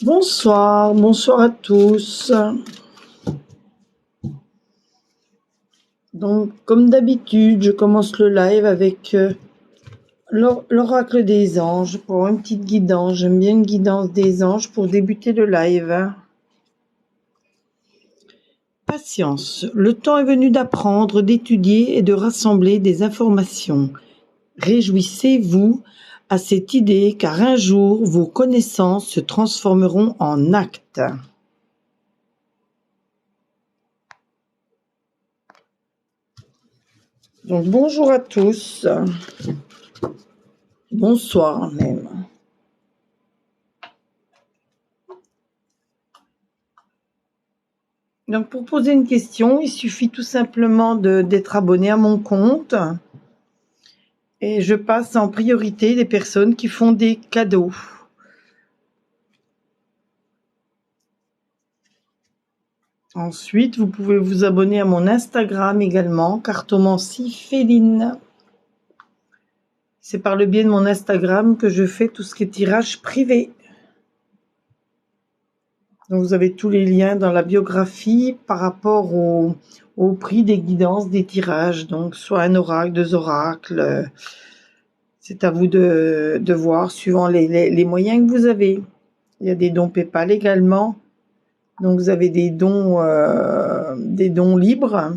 Bonsoir, bonsoir à tous. Donc, comme d'habitude, je commence le live avec l'oracle des anges pour une petite guidance. J'aime bien une guidance des anges pour débuter le live. Patience. Le temps est venu d'apprendre, d'étudier et de rassembler des informations. Réjouissez-vous à cette idée car un jour, vos connaissances se transformeront en actes. Donc, bonjour à tous. Bonsoir même. Donc, pour poser une question, il suffit tout simplement d'être abonné à mon compte et je passe en priorité les personnes qui font des cadeaux. Ensuite, vous pouvez vous abonner à mon Instagram également, Cartomancie Féline. C'est par le biais de mon Instagram que je fais tout ce qui est tirage privé. Donc, vous avez tous les liens dans la biographie par rapport au prix des guidances des tirages. Donc, soit un oracle, 2 oracles. C'est à vous de voir suivant les moyens que vous avez. Il y a des dons PayPal également. Donc, vous avez des dons libres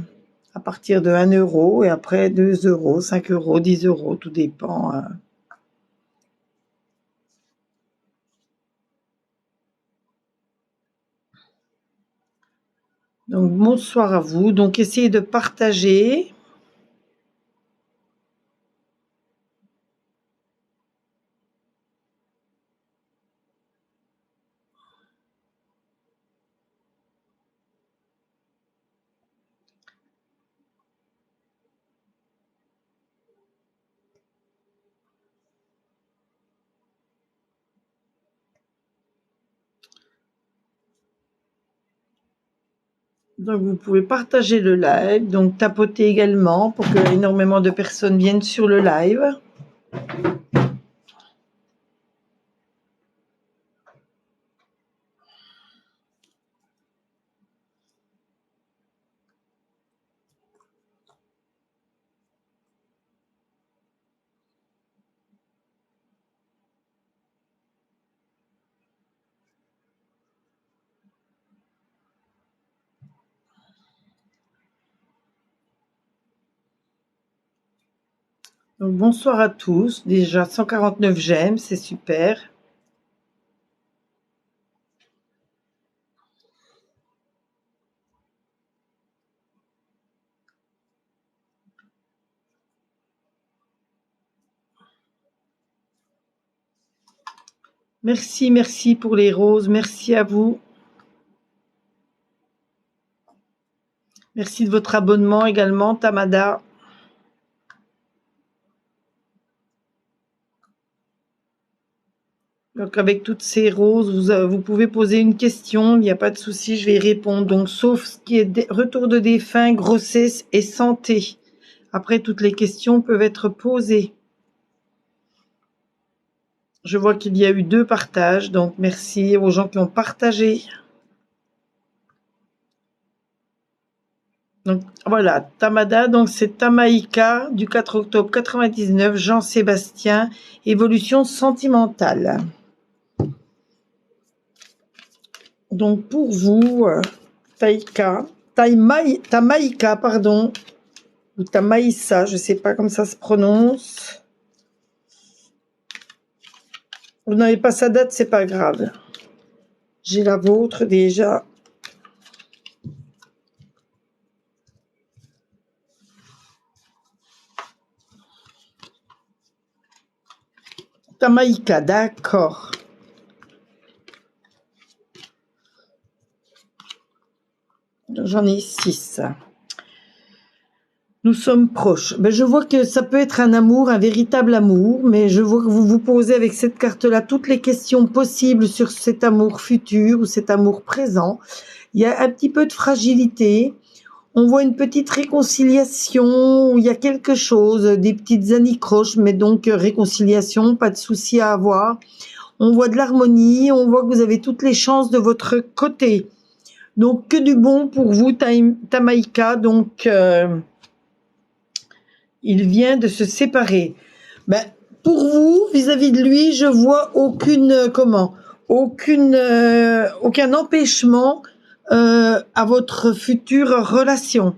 à partir de 1 euro et après 2 euros, 5 euros, 10 euros, tout dépend. Donc, bonsoir à vous. Donc, essayez de partager. Donc, vous pouvez partager le live. Donc, tapoter également pour que énormément de personnes viennent sur le live. Donc, bonsoir à tous. Déjà 149 j'aime, c'est super. Merci, merci pour les roses. Merci à vous. Merci de votre abonnement également, Tamada. Donc, avec toutes ces roses, vous pouvez poser une question. Il n'y a pas de souci, je vais y répondre. Donc, sauf ce qui est retour de défunt, grossesse et santé. Après, toutes les questions peuvent être posées. Je vois qu'il y a eu 2 partages. Donc, merci aux gens qui ont partagé. Donc, voilà, Tamada, donc c'est Tamaïka du 4 octobre 99, Jean-Sébastien, évolution sentimentale. Donc, pour vous, Tamaïka, pardon, ou Tamaïssa, je sais pas comment ça se prononce. Vous n'avez pas sa date, c'est pas grave. J'ai la vôtre déjà. Tamaïka, d'accord. J'en ai 6. Nous sommes proches. Ben, je vois que ça peut être un amour, un véritable amour, mais je vois que vous vous posez avec cette carte-là toutes les questions possibles sur cet amour futur ou cet amour présent. Il y a un petit peu de fragilité. On voit une petite réconciliation où il y a quelque chose, des petites anicroches, mais donc réconciliation, pas de souci à avoir. On voit de l'harmonie, on voit que vous avez toutes les chances de votre côté. Donc, que du bon pour vous, Tamaïka. Donc, il vient de se séparer. Ben, pour vous, vis-à-vis de lui, je vois aucun empêchement à votre future relation.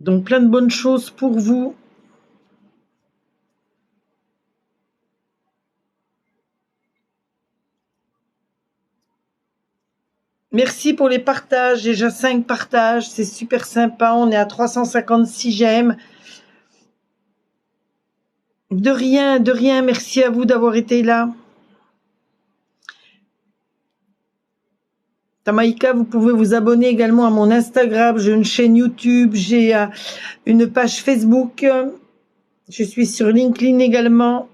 Donc, plein de bonnes choses pour vous. Merci pour les partages, déjà 5 partages, c'est super sympa, on est à 356 j'aime. De rien, merci à vous d'avoir été là. Tamaïka, vous pouvez vous abonner également à mon Instagram, j'ai une chaîne YouTube, j'ai une page Facebook, je suis sur LinkedIn également.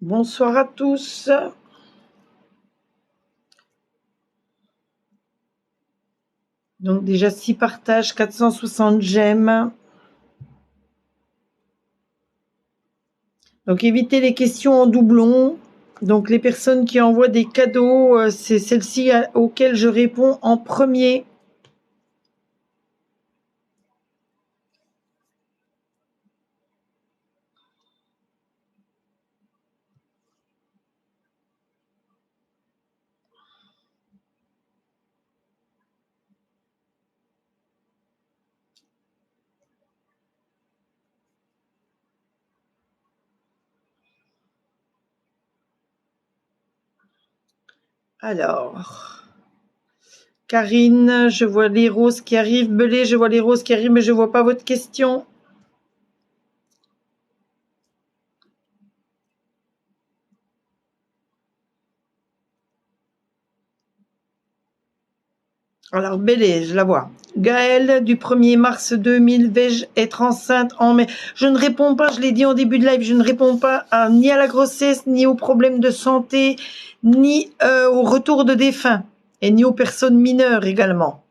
Bonsoir à tous. Donc déjà 6 partages, 460 j'aime. Donc évitez les questions en doublon. Donc les personnes qui envoient des cadeaux, c'est celles-ci auxquelles je réponds en premier. Alors, Karine, je vois les roses qui arrivent. Belé, je vois les roses qui arrivent, mais je vois pas votre question. Alors, Belé, je la vois. Gaëlle, du 1er mars 2000, vais-je être enceinte en mai? Je ne réponds pas, je l'ai dit en début de live, je ne réponds pas ni à la grossesse, ni aux problèmes de santé, ni au retour de défunts, et ni aux personnes mineures également.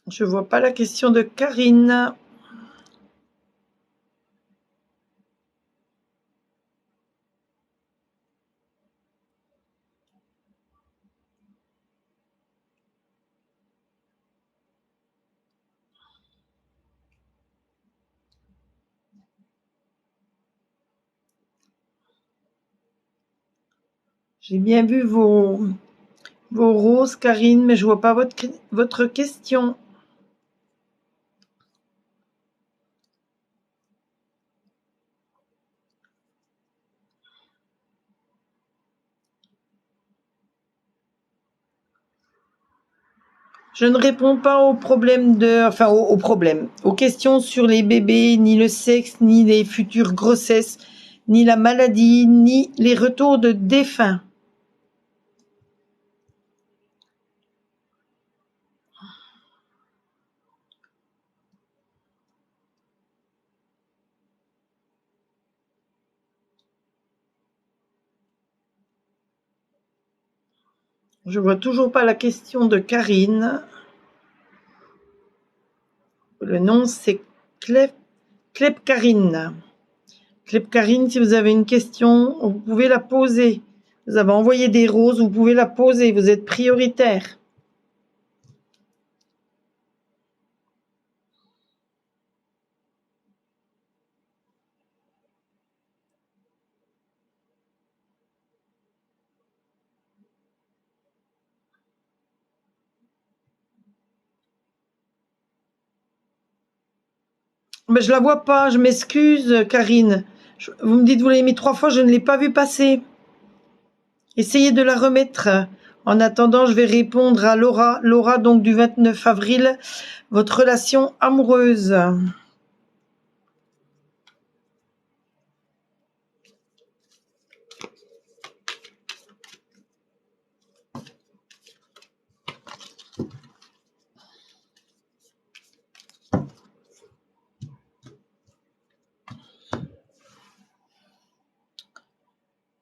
Je vois pas la question de Karine. J'ai bien vu vos roses, Karine, mais je vois pas votre question. Je ne réponds pas aux problèmes aux questions sur les bébés, ni le sexe, ni les futures grossesses, ni la maladie, ni les retours de défunts. Je vois toujours pas la question de Karine. Le nom c'est Klep Karine. Klep Karine, si vous avez une question, vous pouvez la poser. Vous avez envoyé des roses, vous pouvez la poser, vous êtes prioritaire. Mais je la vois pas, je m'excuse, Karine. Vous me dites, vous l'avez mis 3 fois, je ne l'ai pas vue passer. Essayez de la remettre. En attendant, je vais répondre à Laura. Laura, donc du 29 avril, votre relation amoureuse.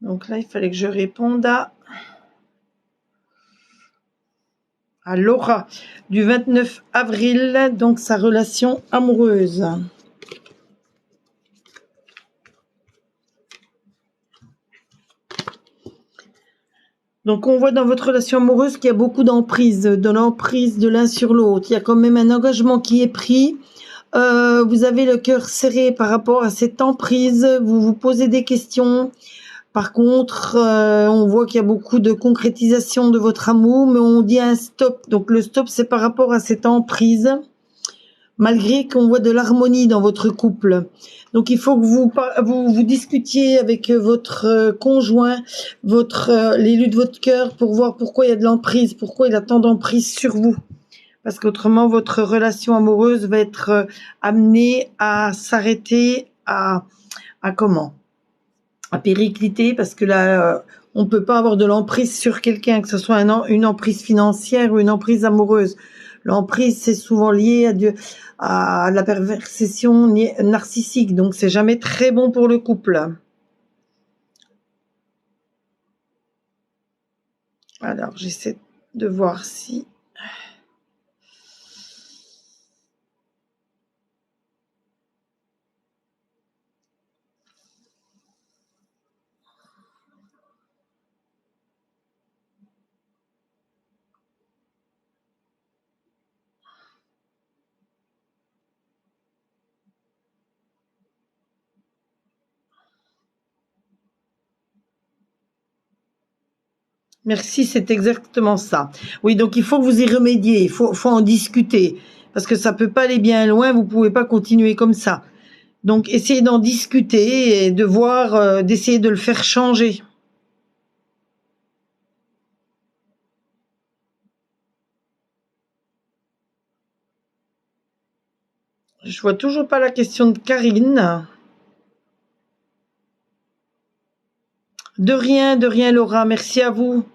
Donc là, il fallait que je réponde à Laura du 29 avril, donc sa relation amoureuse. Donc on voit dans votre relation amoureuse qu'il y a beaucoup d'emprise, de l'emprise de l'un sur l'autre. Il y a quand même un engagement qui est pris. Vous avez le cœur serré par rapport à cette emprise. Vous vous posez des questions. Par contre, on voit qu'il y a beaucoup de concrétisation de votre amour, mais on dit un stop. Donc le stop, c'est par rapport à cette emprise, malgré qu'on voit de l'harmonie dans votre couple. Donc il faut que vous discutiez avec votre conjoint, l'élu de votre cœur, pour voir pourquoi il y a de l'emprise, pourquoi il a tant d'emprise sur vous. Parce qu'autrement, votre relation amoureuse va être amenée à s'arrêter, à comment? À péricliter, parce que là, on peut pas avoir de l'emprise sur quelqu'un, que ce soit une emprise financière ou une emprise amoureuse. L'emprise, c'est souvent lié à la perversion narcissique, donc c'est jamais très bon pour le couple. Alors, j'essaie de voir si... Merci, c'est exactement ça. Oui, donc il faut que vous y remédiez, faut en discuter, parce que ça peut pas aller bien loin, vous pouvez pas continuer comme ça. Donc essayez d'en discuter et de voir, d'essayer de le faire changer. Je vois toujours pas la question de Karine. De rien Laura, merci à vous.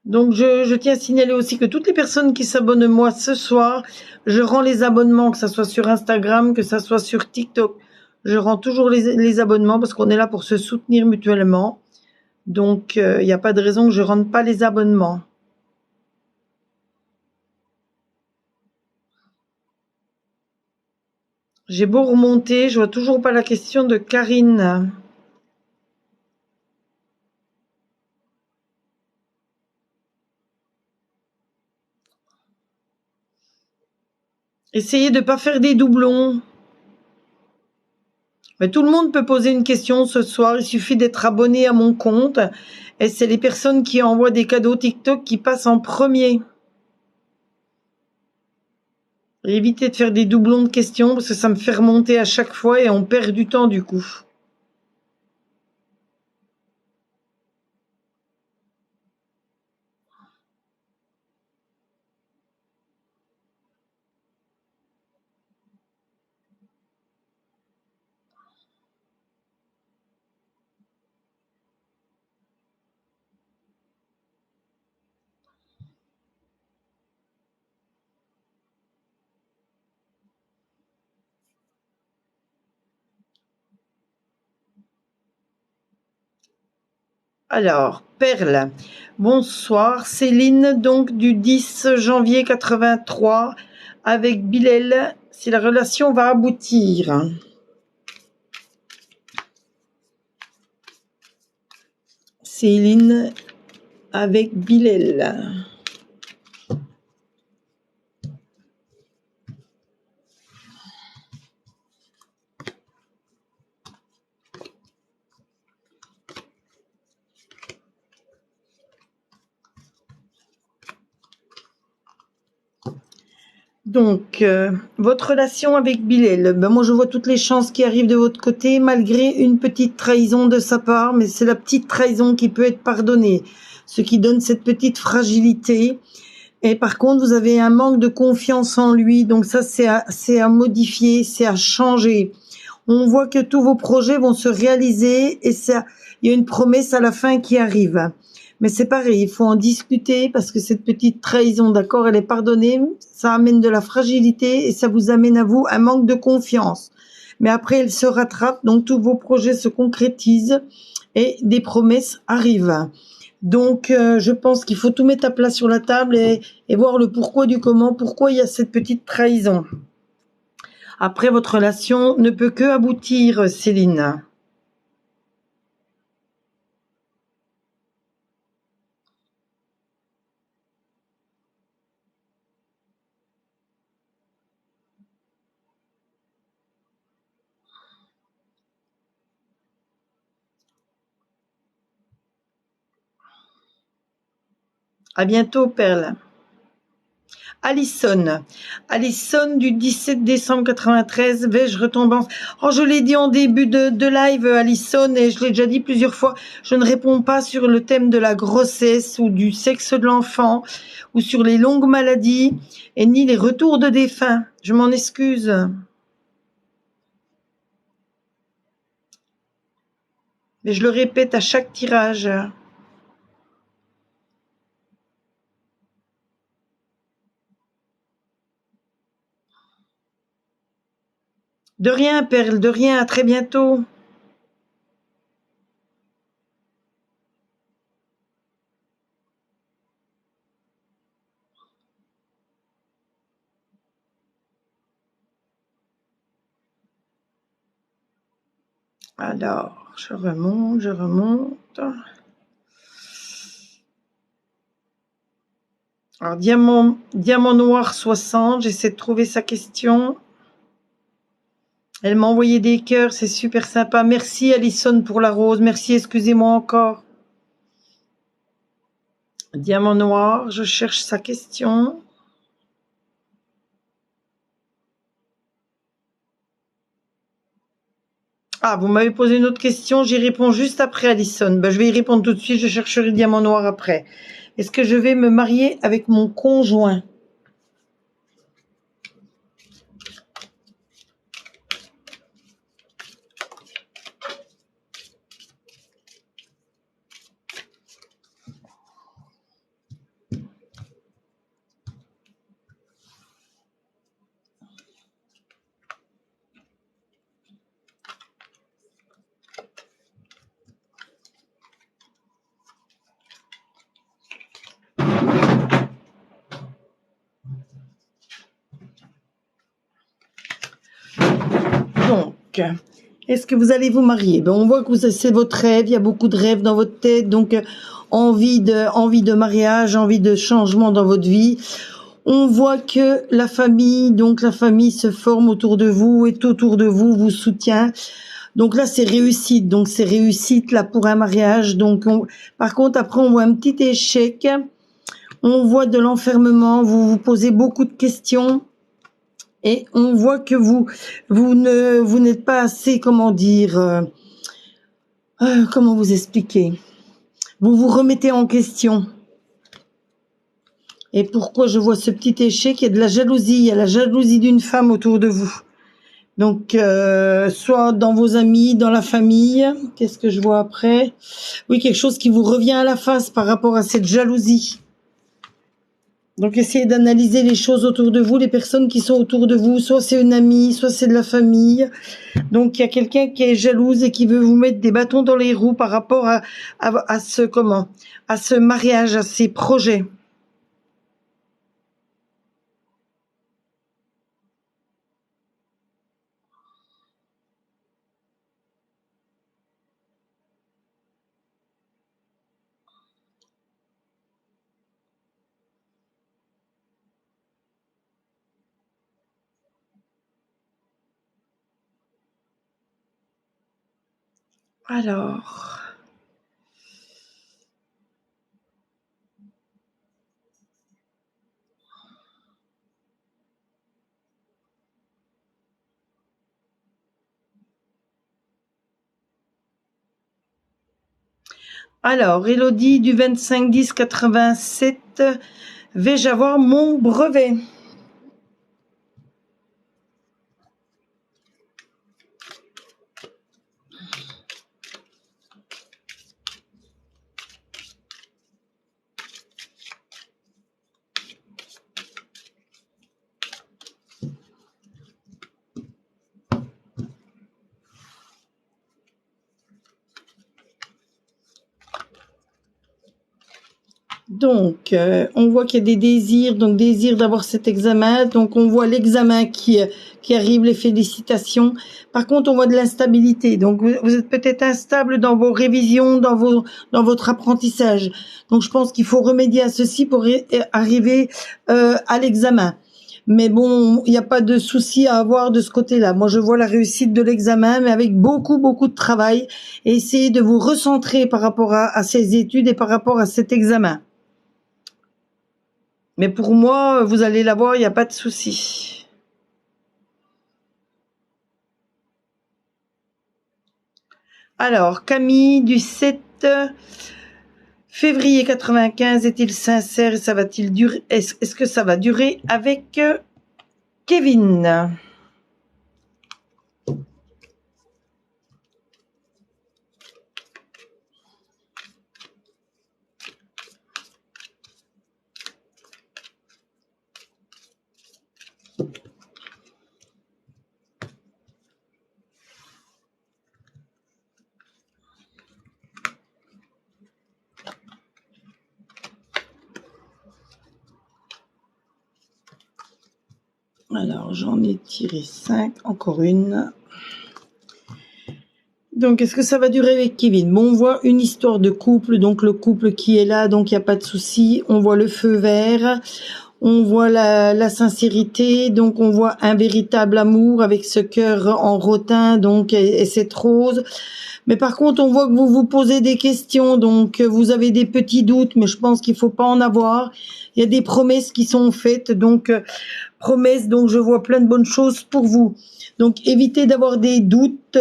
Donc je tiens à signaler aussi que toutes les personnes qui s'abonnent moi ce soir, je rends les abonnements, que ça soit sur Instagram, que ça soit sur TikTok. Je rends toujours les abonnements parce qu'on est là pour se soutenir mutuellement. Donc il n'y a pas de raison que je rende pas les abonnements. J'ai beau remonter, je vois toujours pas la question de Karine. Essayez de pas faire des doublons. Mais tout le monde peut poser une question ce soir, il suffit d'être abonné à mon compte. Et c'est les personnes qui envoient des cadeaux TikTok qui passent en premier. Et évitez de faire des doublons de questions parce que ça me fait remonter à chaque fois et on perd du temps du coup. Alors, Perle. Bonsoir, Céline, donc du 10 janvier 83, avec Bilal, si la relation va aboutir. Céline avec Bilal. Donc, votre relation avec Bilal, ben moi je vois toutes les chances qui arrivent de votre côté, malgré une petite trahison de sa part, mais c'est la petite trahison qui peut être pardonnée, ce qui donne cette petite fragilité. Et par contre, vous avez un manque de confiance en lui, donc ça c'est à modifier, c'est à changer. On voit que tous vos projets vont se réaliser et ça, il y a une promesse à la fin qui arrive. Mais c'est pareil, il faut en discuter parce que cette petite trahison, d'accord, elle est pardonnée, ça amène de la fragilité et ça vous amène à vous un manque de confiance. Mais après, elle se rattrape, donc tous vos projets se concrétisent et des promesses arrivent. Donc, je pense qu'il faut tout mettre à plat sur la table et voir le pourquoi du comment, pourquoi il y a cette petite trahison. Après, votre relation ne peut que aboutir, Céline. À bientôt, Perle. Alison. Alison du 17 décembre 93. Vais-je retomber en... Oh, je l'ai dit en début de live, Alison, et je l'ai déjà dit plusieurs fois. Je ne réponds pas sur le thème de la grossesse ou du sexe de l'enfant ou sur les longues maladies et ni les retours de défunts. Je m'en excuse. Mais je le répète à chaque tirage. De rien, Perle, de rien. À très bientôt. Alors, je remonte, je remonte. Alors, diamant noir 60, j'essaie de trouver sa question. Elle m'a envoyé des cœurs, c'est super sympa. Merci Alison pour la rose, merci, excusez-moi encore. Diamant noir, je cherche sa question. Ah, vous m'avez posé une autre question, j'y réponds juste après Alison. Ben, je vais y répondre tout de suite, je chercherai diamant noir après. Est-ce que je vais me marier avec mon conjoint? Donc, est-ce que vous allez vous marier? Ben, on voit que c'est votre rêve, il y a beaucoup de rêves dans votre tête, donc envie de mariage, envie de changement dans votre vie. On voit que la famille, donc la famille se forme autour de vous, est autour de vous, vous soutient. Donc là, c'est réussite. Donc c'est réussite là pour un mariage. Donc par contre, après, on voit un petit échec. On voit de l'enfermement. Vous vous posez beaucoup de questions. Et on voit que vous n'êtes pas assez, comment dire, comment vous expliquer. Vous vous remettez en question. Et pourquoi je vois ce petit échec? Il y a de la jalousie. Il y a la jalousie d'une femme autour de vous. Donc, soit dans vos amis, dans la famille. Qu'est-ce que je vois après? Oui, quelque chose qui vous revient à la face par rapport à cette jalousie. Donc, essayez d'analyser les choses autour de vous, les personnes qui sont autour de vous. Soit c'est une amie, soit c'est de la famille. Donc, il y a quelqu'un qui est jalouse et qui veut vous mettre des bâtons dans les roues par rapport à ce mariage, à ces projets. Alors, Élodie du 25-10-87, vais-je avoir mon brevet? Donc, on voit qu'il y a des désirs, donc désir d'avoir cet examen. Donc, on voit l'examen qui arrive, les félicitations. Par contre, on voit de l'instabilité. Donc, vous êtes peut-être instable dans vos révisions, dans votre apprentissage. Donc, je pense qu'il faut remédier à ceci pour arriver à l'examen. Mais bon, il n'y a pas de souci à avoir de ce côté-là. Moi, je vois la réussite de l'examen, mais avec beaucoup, beaucoup de travail. Et essayez de vous recentrer par rapport à ces études et par rapport à cet examen. Mais pour moi, vous allez l'avoir, il n'y a pas de souci. Alors, Camille du 7 février 95, est-il sincère et ça va-t-il durer? Est-ce que ça va durer avec Kevin? Alors, j'en ai tiré 5, encore une. Donc, est-ce que ça va durer avec Kevin? Bon, on voit une histoire de couple, donc le couple qui est là, donc il n'y a pas de souci. On voit le feu vert, on voit la sincérité, donc on voit un véritable amour avec ce cœur en rotin, donc et cette rose. Mais par contre, on voit que vous vous posez des questions, donc vous avez des petits doutes, mais je pense qu'il faut pas en avoir. Il y a des promesses qui sont faites, donc promesses, donc je vois plein de bonnes choses pour vous. Donc évitez d'avoir des doutes,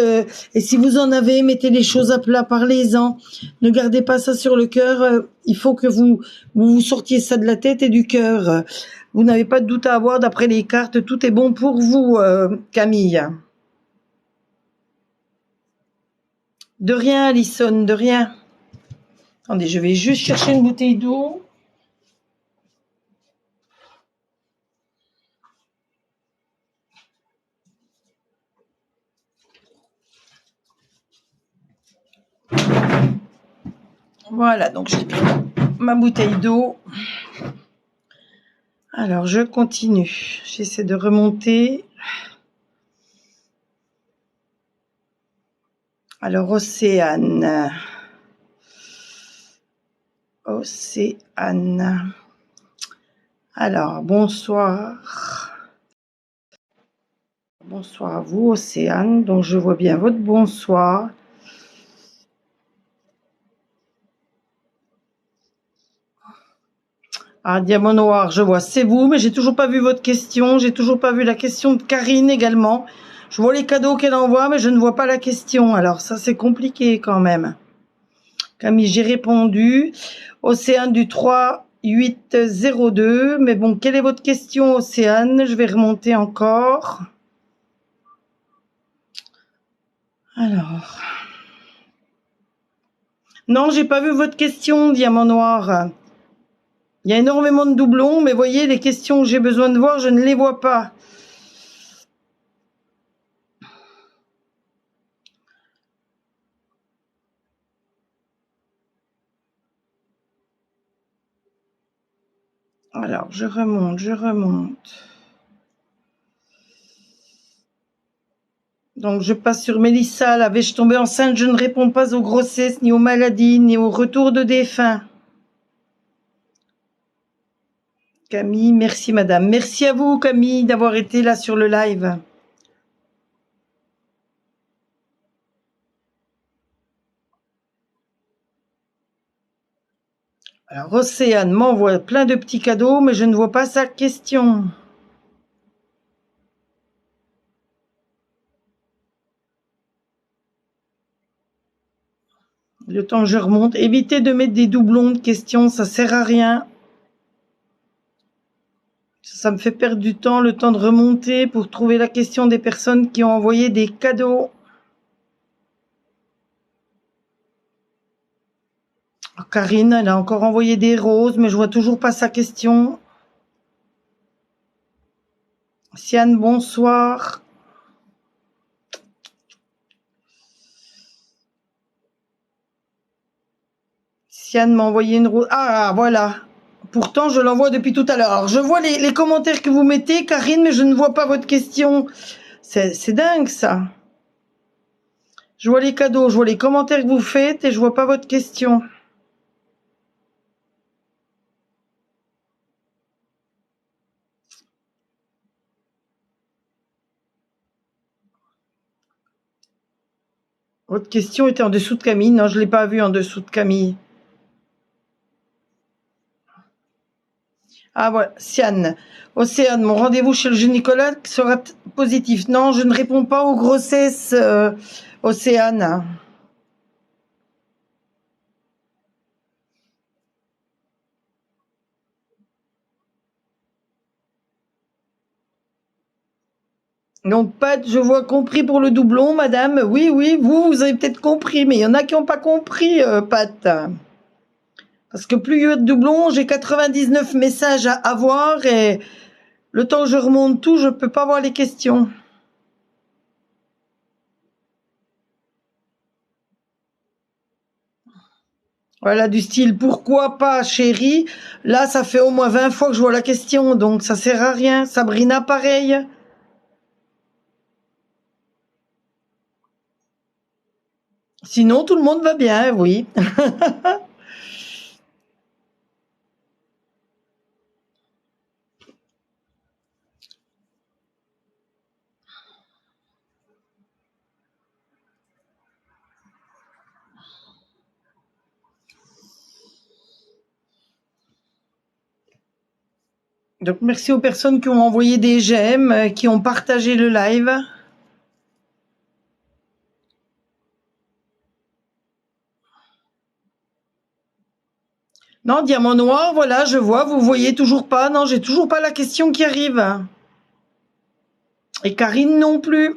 et si vous en avez, mettez les choses à plat, parlez-en. Ne gardez pas ça sur le cœur, il faut que vous sortiez ça de la tête et du cœur. Vous n'avez pas de doute à avoir d'après les cartes, tout est bon pour vous, Camille. De rien, Alison, de rien. Attendez, je vais juste chercher une bouteille d'eau. Voilà, donc j'ai pris ma bouteille d'eau. Alors, je continue. J'essaie de remonter. Alors, Océane. Océane. Alors, bonsoir. Bonsoir à vous, Océane. Donc, je vois bien votre bonsoir. Ah, Diamant Noir, je vois, c'est vous, mais j'ai toujours pas vu votre question. J'ai toujours pas vu la question de Karine également. Je vois les cadeaux qu'elle envoie, mais je ne vois pas la question. Alors, ça, c'est compliqué quand même. Camille, j'ai répondu. Océane du 3802. Mais bon, quelle est votre question, Océane? Je vais remonter encore. Alors. Non, j'ai pas vu votre question, Diamant Noir. Il y a énormément de doublons, mais voyez, les questions que j'ai besoin de voir, je ne les vois pas. Alors, je remonte, je remonte. Donc, je passe sur Mélissa. La vais-je tomber enceinte? Je ne réponds pas aux grossesses, ni aux maladies, ni au retour de défunts. Camille, merci madame. Merci à vous, Camille, d'avoir été là sur le live. Alors, Océane m'envoie plein de petits cadeaux, mais je ne vois pas sa question. Le temps que je remonte. Évitez de mettre des doublons de questions, ça sert à rien. Ça me fait perdre du temps, le temps de remonter pour trouver la question des personnes qui ont envoyé des cadeaux. Alors, Karine, elle a encore envoyé des roses, mais je vois toujours pas sa question. Siane, bonsoir. Siane m'a envoyé une rose. Ah, voilà. Pourtant, je l'envoie depuis tout à l'heure. Alors, je vois les commentaires que vous mettez, Karine, mais je ne vois pas votre question. C'est dingue, ça. Je vois les cadeaux, je vois les commentaires que vous faites et je vois pas votre question. Votre question était en dessous de Camille. Non, je l'ai pas vue en dessous de Camille. Ah voilà, Siane. Océane, mon rendez-vous chez le gynécologue sera positif. Non, je ne réponds pas aux grossesses, Océane. Donc, Pat, je vois compris pour le doublon, madame. Oui, oui, vous avez peut-être compris, mais il y en a qui n'ont pas compris, Pat. Parce que plus il y a de doublons, j'ai 99 messages à avoir et le temps que je remonte tout, je peux pas voir les questions. Voilà, du style, pourquoi pas, chérie? Là, ça fait au moins 20 fois que je vois la question, donc ça sert à rien. Sabrina, pareil. Sinon, tout le monde va bien, oui. Donc, merci aux personnes qui ont envoyé des j'aime, qui ont partagé le live. Non, diamant noir, voilà, je vois, vous voyez toujours pas. Non, j'ai toujours pas la question qui arrive. Et Karine non plus.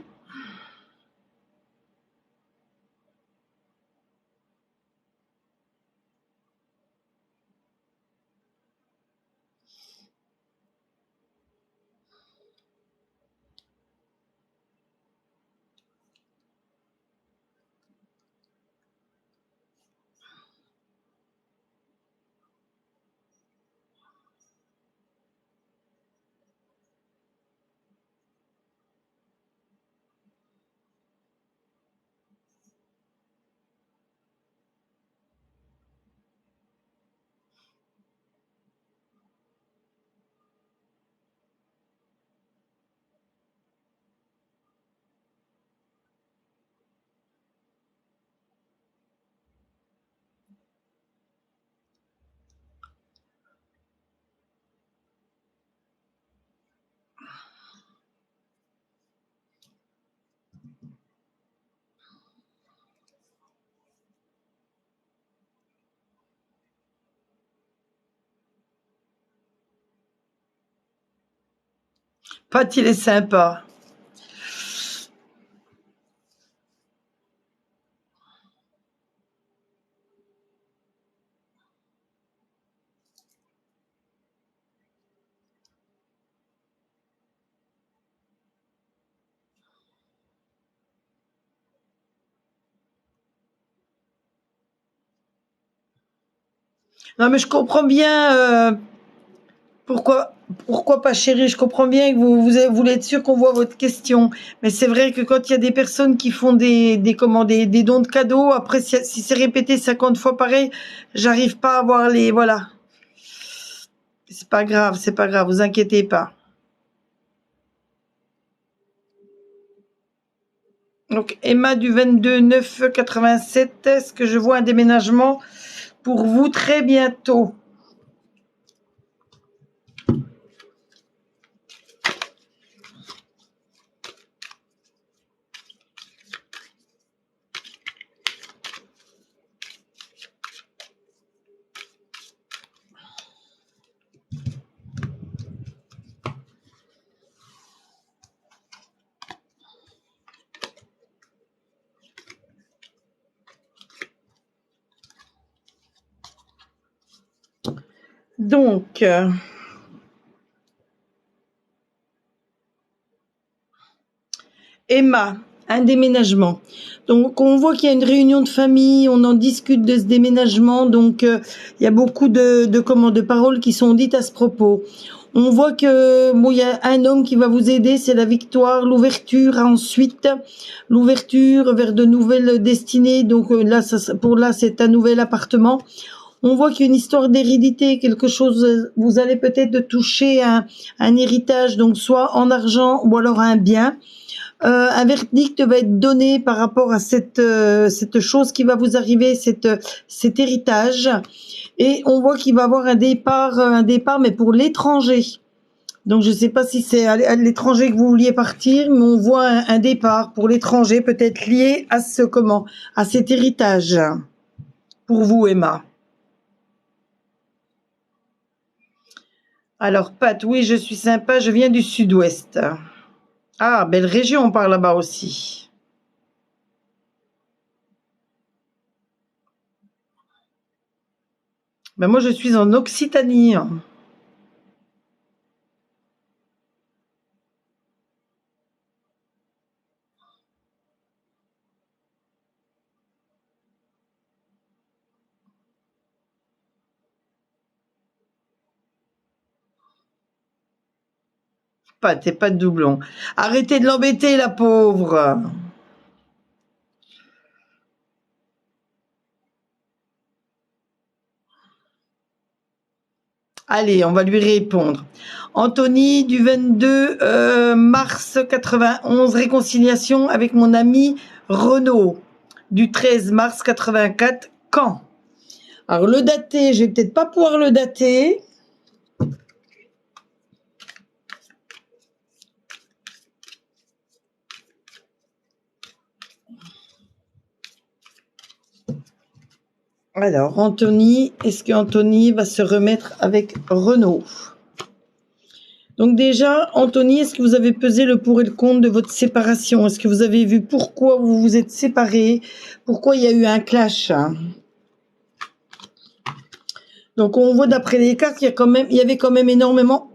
Pat, il est sympa. Non, mais je comprends bien pourquoi, pourquoi pas, chérie. Je comprends bien que vous voulez être sûr qu'on voit votre question. Mais c'est vrai que quand il y a des personnes qui font des dons de cadeaux, après, si c'est répété 50 fois pareil, j'arrive pas à voir les, voilà. C'est pas grave, vous inquiétez pas. Donc, Emma du 22 9 87, est-ce que je vois un déménagement pour vous très bientôt? Donc, Emma, un déménagement. Donc, on voit qu'il y a une réunion de famille, on en discute de ce déménagement. Donc, il y a beaucoup de paroles qui sont dites à ce propos. On voit que bon, il y a un homme qui va vous aider, c'est la victoire, l'ouverture. Ensuite, l'ouverture vers de nouvelles destinées. Donc là, pour là, c'est un nouvel appartement. On voit qu'il y a une histoire d'hérédité, quelque chose. Vous allez peut-être toucher un héritage, donc soit en argent ou alors un bien. Un verdict va être donné par rapport à cette chose qui va vous arriver, cet héritage. Et on voit qu'il va y avoir un départ, mais pour l'étranger. Donc je ne sais pas si c'est à l'étranger que vous vouliez partir, mais on voit un départ pour l'étranger, peut-être lié à à cet héritage. Pour vous, Emma. Alors, Pat, oui, je suis sympa, je viens du sud-ouest. Ah, belle région par là-bas aussi. Ben moi, je suis en Occitanie. Pas, t'es pas de doublon. Arrêtez de l'embêter, la pauvre. Allez, on va lui répondre. Anthony, du 22 mars 91, réconciliation avec mon ami Renaud. Du 13 mars 84, quand? Alors, le dater, je vais peut-être pas pouvoir le dater. Alors, Anthony, est-ce qu'Anthony va se remettre avec Renaud? Donc déjà, Anthony, est-ce que vous avez pesé le pour et le contre de votre séparation? Est-ce que vous avez vu pourquoi vous vous êtes séparés? Pourquoi il y a eu un clash? Donc on voit d'après les cartes il y avait quand même énormément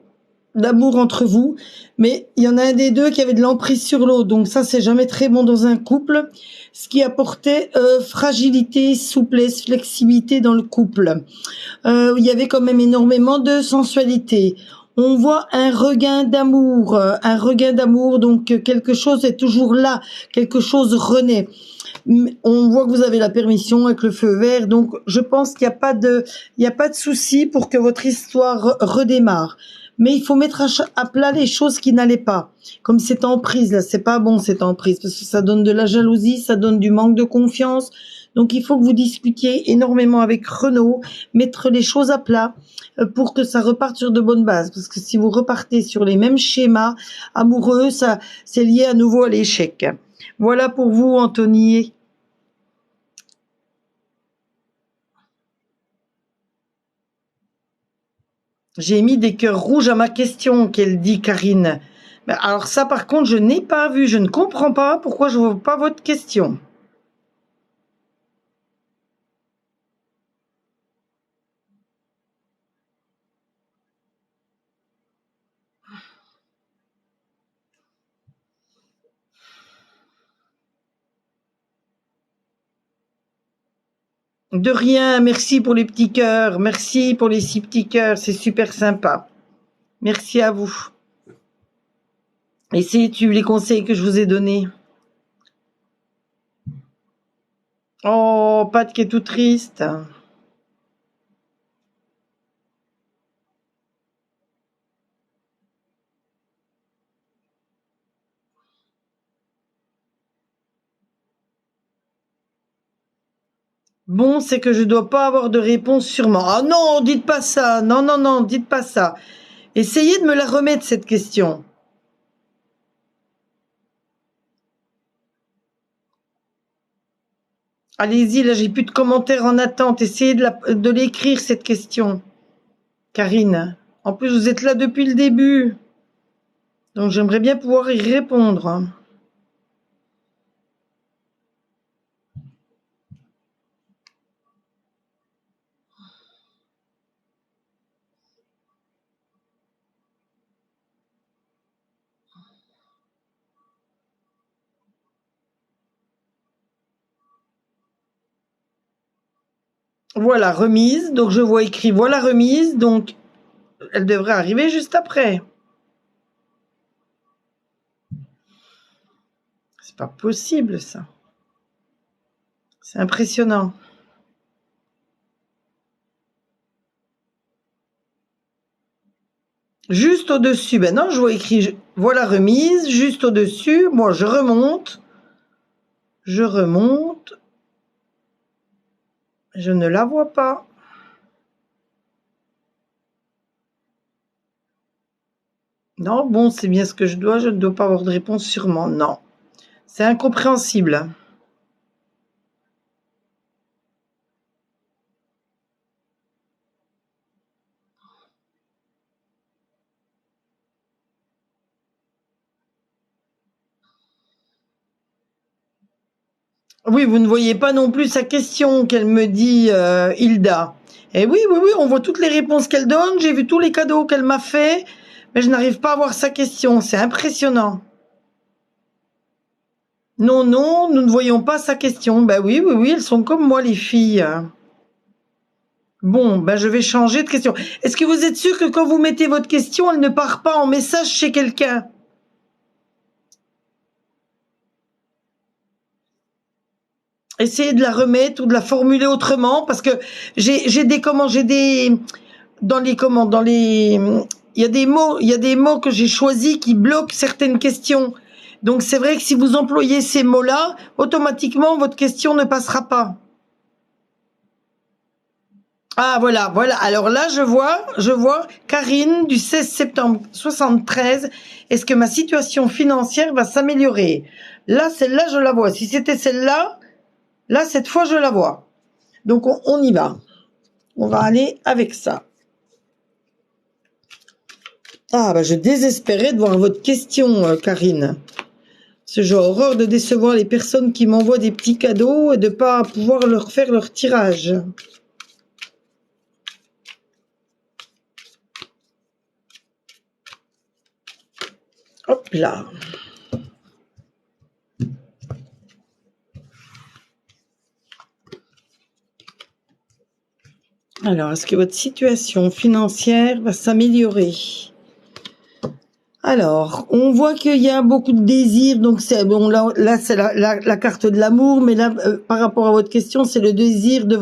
d'amour entre vous, mais il y en a un des deux qui avait de l'emprise sur l'autre. Donc ça, c'est jamais très bon dans un couple. Ce qui apportait fragilité, souplesse, flexibilité dans le couple. Il y avait quand même énormément de sensualité. On voit un regain d'amour, donc quelque chose est toujours là, quelque chose renaît. On voit que vous avez la permission avec le feu vert, donc je pense qu'il n'y a pas de souci pour que votre histoire redémarre. Mais il faut mettre à plat les choses qui n'allaient pas. Comme cette emprise, là, c'est pas bon cette emprise, parce que ça donne de la jalousie, ça donne du manque de confiance. Donc il faut que vous discutiez énormément avec Renaud, mettre les choses à plat pour que ça reparte sur de bonnes bases. Parce que si vous repartez sur les mêmes schémas amoureux, ça, c'est lié à nouveau à l'échec. Voilà pour vous, Anthony. J'ai mis des cœurs rouges à ma question, qu'elle dit Karine. Mais alors ça, par contre, je n'ai pas vu. Je ne comprends pas pourquoi je ne vois pas votre question. De rien, merci pour les petits cœurs, merci pour les 6 petits cœurs, c'est super sympa. Merci à vous. Essayez de suivre les conseils que je vous ai donnés. Oh, Pat qui est tout triste. Bon, c'est que je dois pas avoir de réponse sûrement. Ah non, dites pas ça. Non, non, non, dites pas ça. Essayez de me la remettre, cette question. Allez-y, là, j'ai plus de commentaires en attente. Essayez de l'écrire, cette question. Karine. En plus, vous êtes là depuis le début. Donc, j'aimerais bien pouvoir y répondre. Voilà, remise. Donc, je vois écrit voilà remise. Donc, elle devrait arriver juste après. C'est pas possible, ça. C'est impressionnant. Juste au-dessus. Ben non, je vois écrit voilà remise. Juste au-dessus. Moi, je remonte. Je remonte. Je ne la vois pas. Non, bon, c'est bien ce que je dois. Je ne dois pas avoir de réponse sûrement. Non. C'est incompréhensible. Oui, vous ne voyez pas non plus sa question qu'elle me dit, Hilda. Et oui, oui, oui, on voit toutes les réponses qu'elle donne. J'ai vu tous les cadeaux qu'elle m'a fait, mais je n'arrive pas à voir sa question. C'est impressionnant. Non, non, nous ne voyons pas sa question. Ben oui, oui, oui, elles sont comme moi, les filles. Bon, ben je vais changer de question. Est-ce que vous êtes sûr que quand vous mettez votre question, elle ne part pas en message chez quelqu'un? Essayez de la remettre ou de la formuler autrement, parce que j'ai des comment, j'ai des dans les comment, dans les il y a des mots que j'ai choisis qui bloquent certaines questions. Donc c'est vrai que si vous employez ces mots-là, automatiquement votre question ne passera pas. Ah voilà, voilà. Alors là, je vois Karine du 16 septembre 73. Est-ce que ma situation financière va s'améliorer? Là, celle-là, je la vois. Si c'était celle-là, là, cette fois, je la vois. Donc, on y va. On va aller avec ça. Ah, bah, je désespérais de voir votre question, Karine. Ce genre horreur de décevoir les personnes qui m'envoient des petits cadeaux et de pas pouvoir leur faire leur tirage. Hop là. Alors, est-ce que votre situation financière va s'améliorer? Alors, on voit qu'il y a beaucoup de désirs, donc c'est bon là c'est la carte de l'amour, mais là par rapport à votre question, c'est le désir de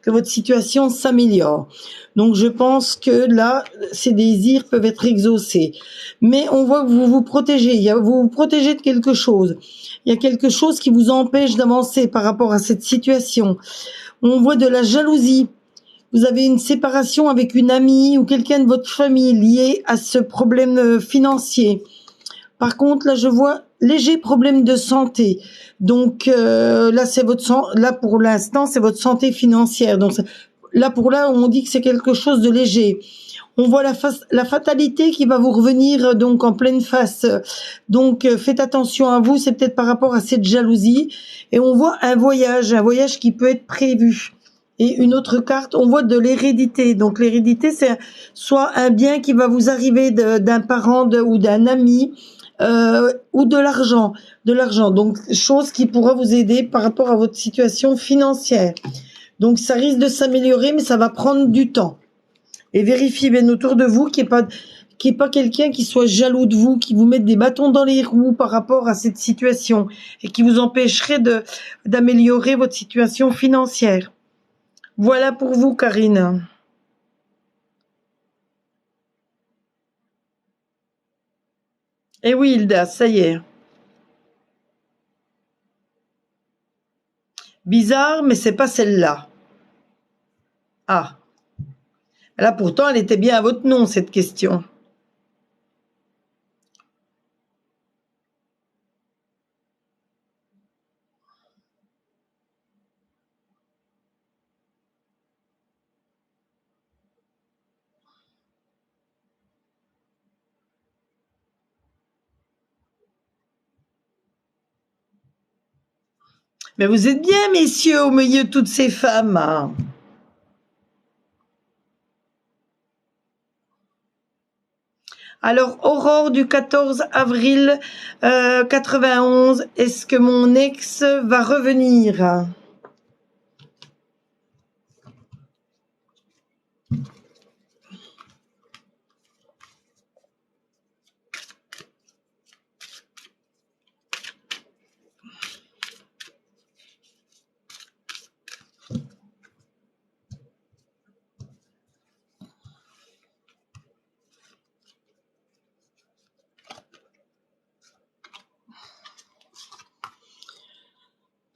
que votre situation s'améliore. Donc je pense que là ces désirs peuvent être exaucés, mais on voit que vous vous protégez, vous vous protégez de quelque chose. Il y a quelque chose qui vous empêche d'avancer par rapport à cette situation. On voit de la jalousie. Vous avez une séparation avec une amie ou quelqu'un de votre famille lié à ce problème financier. Par contre, là, je vois léger problème de santé. Donc là, c'est là pour l'instant, c'est votre santé financière. Donc là, on dit que c'est quelque chose de léger. On voit la fatalité qui va vous revenir donc en pleine face. Donc faites attention à vous, c'est peut-être par rapport à cette jalousie. Et on voit un voyage qui peut être prévu. Et une autre carte, on voit de l'hérédité. Donc l'hérédité, c'est soit un bien qui va vous arriver d'un parent ou d'un ami, ou de l'argent. Donc chose qui pourra vous aider par rapport à votre situation financière. Donc ça risque de s'améliorer, mais ça va prendre du temps. Et vérifiez bien autour de vous qu'il n'y ait pas quelqu'un qui soit jaloux de vous, qui vous mette des bâtons dans les roues par rapport à cette situation et qui vous empêcherait d'améliorer votre situation financière. Voilà pour vous, Karine. Eh oui, Hilda, ça y est. Bizarre, mais c'est pas celle-là. Ah. Là, pourtant, elle était bien à votre nom, cette question. Mais vous êtes bien, messieurs, au milieu de toutes ces femmes. Hein. Alors, Aurore du 14 avril 91, est-ce que mon ex va revenir?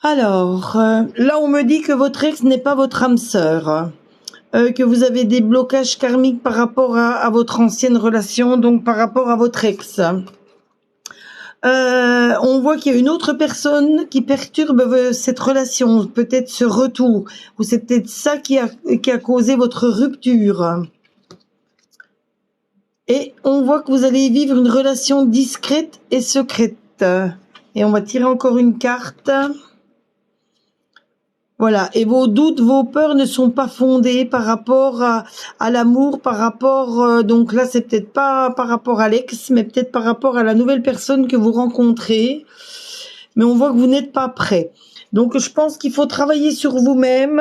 Alors, là, on me dit que votre ex n'est pas votre âme sœur. Que vous avez des blocages karmiques par rapport à votre ancienne relation, donc par rapport à votre ex. On voit qu'il y a une autre personne qui perturbe cette relation, peut-être ce retour, ou c'est peut-être ça qui a causé votre rupture. Et on voit que vous allez vivre une relation discrète et secrète. Et on va tirer encore une carte. Voilà, et vos doutes, vos peurs ne sont pas fondés par rapport à l'amour, par rapport, donc là c'est peut-être pas par rapport à l'ex, mais peut-être par rapport à la nouvelle personne que vous rencontrez, mais on voit que vous n'êtes pas prêt. Donc je pense qu'il faut travailler sur vous-même,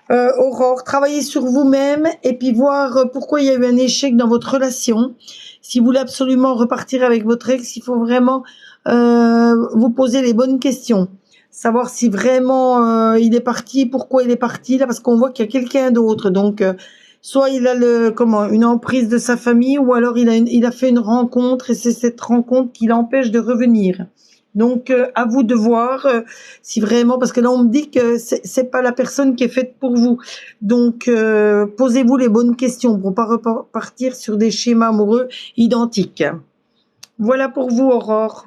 Aurore, travailler sur vous-même et puis voir pourquoi il y a eu un échec dans votre relation. Si vous voulez absolument repartir avec votre ex, il faut vraiment vous poser les bonnes questions. Savoir si vraiment il est parti, pourquoi il est parti là, parce qu'on voit qu'il y a quelqu'un d'autre. Donc, soit il a une emprise de sa famille, ou alors il a fait une rencontre et c'est cette rencontre qui l'empêche de revenir. Donc, à vous de voir si vraiment, parce que là on me dit que c'est pas la personne qui est faite pour vous. Donc, posez-vous les bonnes questions pour pas repartir sur des schémas amoureux identiques. Voilà pour vous, Aurore.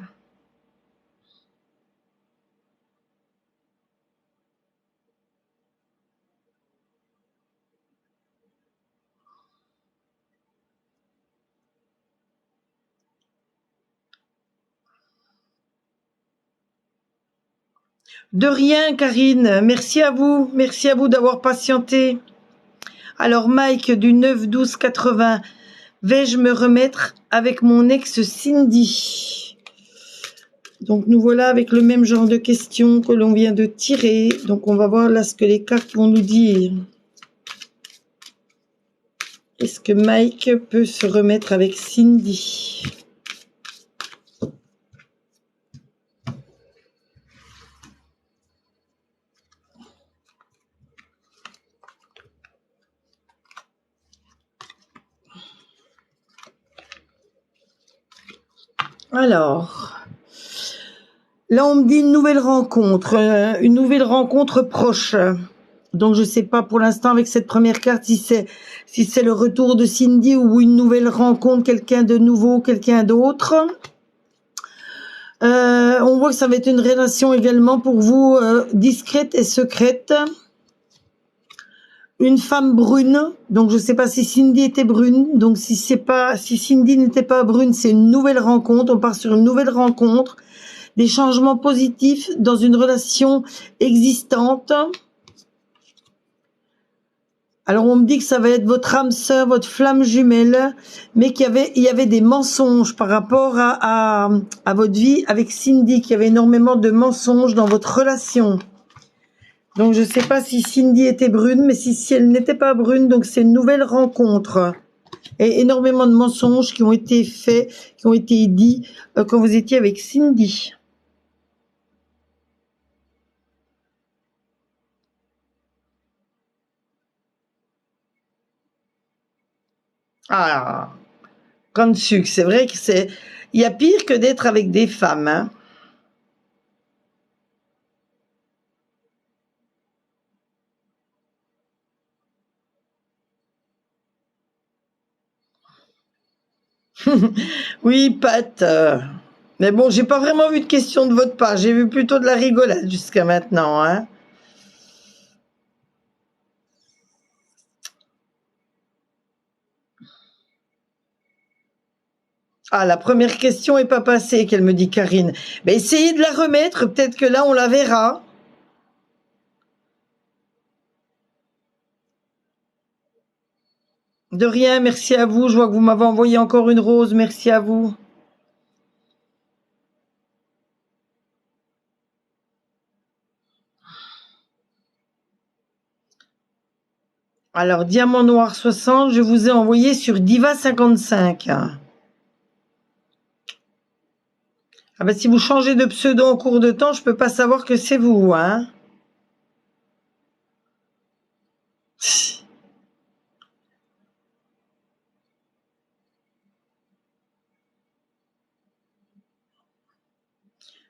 De rien, Karine. Merci à vous. Merci à vous d'avoir patienté. Alors, Mike du 9-12-80. Vais-je me remettre avec mon ex Cindy? Donc, nous voilà avec le même genre de questions que l'on vient de tirer. Donc, on va voir là ce que les cartes vont nous dire. Est-ce que Mike peut se remettre avec Cindy? Alors, là on me dit une nouvelle rencontre proche. Donc je sais pas pour l'instant avec cette première carte si c'est le retour de Cindy ou une nouvelle rencontre, quelqu'un de nouveau, quelqu'un d'autre. On voit que ça va être une relation également pour vous discrète et secrète. Une femme brune, donc je sais pas si Cindy était brune, donc si Cindy n'était pas brune, c'est une nouvelle rencontre, on part sur une nouvelle rencontre, des changements positifs dans une relation existante. Alors on me dit que ça va être votre âme sœur, votre flamme jumelle, mais il y avait des mensonges par rapport à votre vie avec Cindy, qu'il y avait énormément de mensonges dans votre relation. Donc, je sais pas si Cindy était brune, mais si elle n'était pas brune, donc c'est une nouvelle rencontre. Et énormément de mensonges qui ont été faits, qui ont été dits quand vous étiez avec Cindy. Ah, comme sucre, c'est vrai que c'est... Il y a pire que d'être avec des femmes, hein. Oui, Pat. Mais bon, j'ai pas vraiment vu de question de votre part. J'ai vu plutôt de la rigolade jusqu'à maintenant, hein. Ah, la première question est pas passée, qu'elle me dit Karine. Mais essayez de la remettre, peut-être que là on la verra. De rien, merci à vous. Je vois que vous m'avez envoyé encore une rose, merci à vous. Alors, Diamant Noir 60, je vous ai envoyé sur Diva 55. Ah ben, si vous changez de pseudo en cours de temps, je peux pas savoir que c'est vous, hein.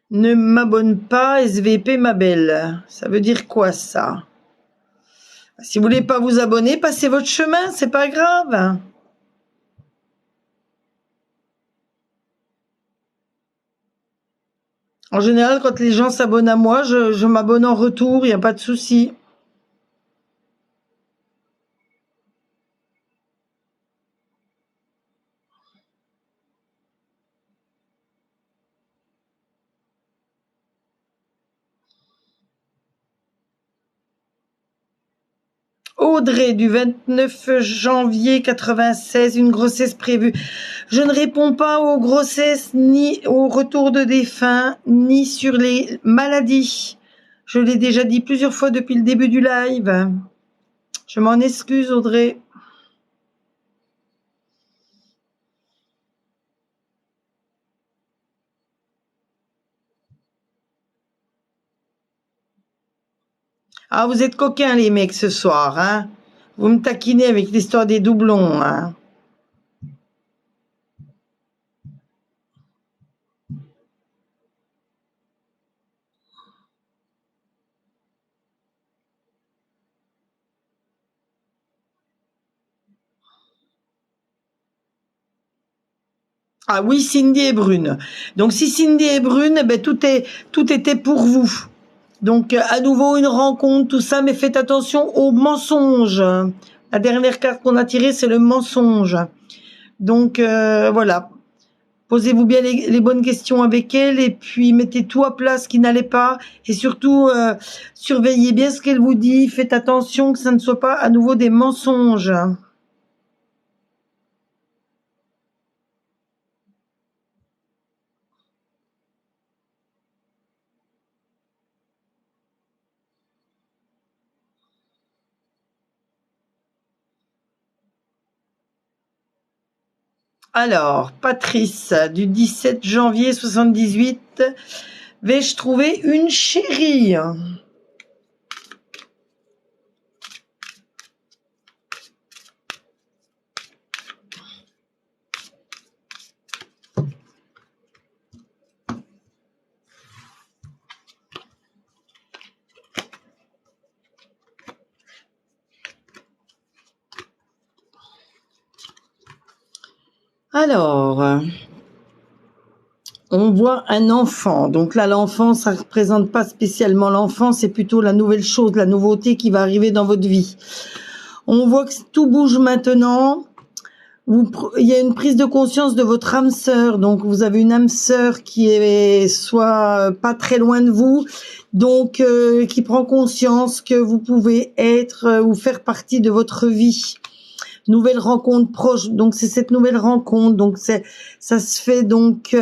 Ne m'abonne pas, SVP ma belle. Ça veut dire quoi ça? Si vous voulez pas vous abonner, passez votre chemin, c'est pas grave. En général, quand les gens s'abonnent à moi, je m'abonne en retour, il n'y a pas de souci. Audrey, du 29 janvier 96, une grossesse prévue. Je ne réponds pas aux grossesses, ni au retour de défunts, ni sur les maladies. Je l'ai déjà dit plusieurs fois depuis le début du live. Je m'en excuse, Audrey. Ah, vous êtes coquins, les mecs, ce soir, hein. Vous me taquinez avec l'histoire des doublons, hein. Ah oui, Cindy est brune. Donc si Cindy est brune, eh ben tout était pour vous. Donc à nouveau une rencontre, tout ça, mais faites attention aux mensonges. La dernière carte qu'on a tirée, c'est le mensonge. Donc voilà, posez-vous bien les bonnes questions avec elle et puis mettez tout à plat ce qui n'allait pas et surtout surveillez bien ce qu'elle vous dit. Faites attention que ça ne soit pas à nouveau des mensonges. Alors, Patrice, du 17 janvier 78, vais-je trouver une chérie? Alors, on voit un enfant. Donc là, l'enfant, ça représente pas spécialement l'enfant, c'est plutôt la nouvelle chose, la nouveauté qui va arriver dans votre vie. On voit que tout bouge maintenant. Il y a une prise de conscience de votre âme sœur. Donc, vous avez une âme sœur qui est soit pas très loin de vous, donc qui prend conscience que vous pouvez être ou faire partie de votre vie. nouvelle rencontre proche. Donc c'est cette nouvelle rencontre. Donc ça se fait donc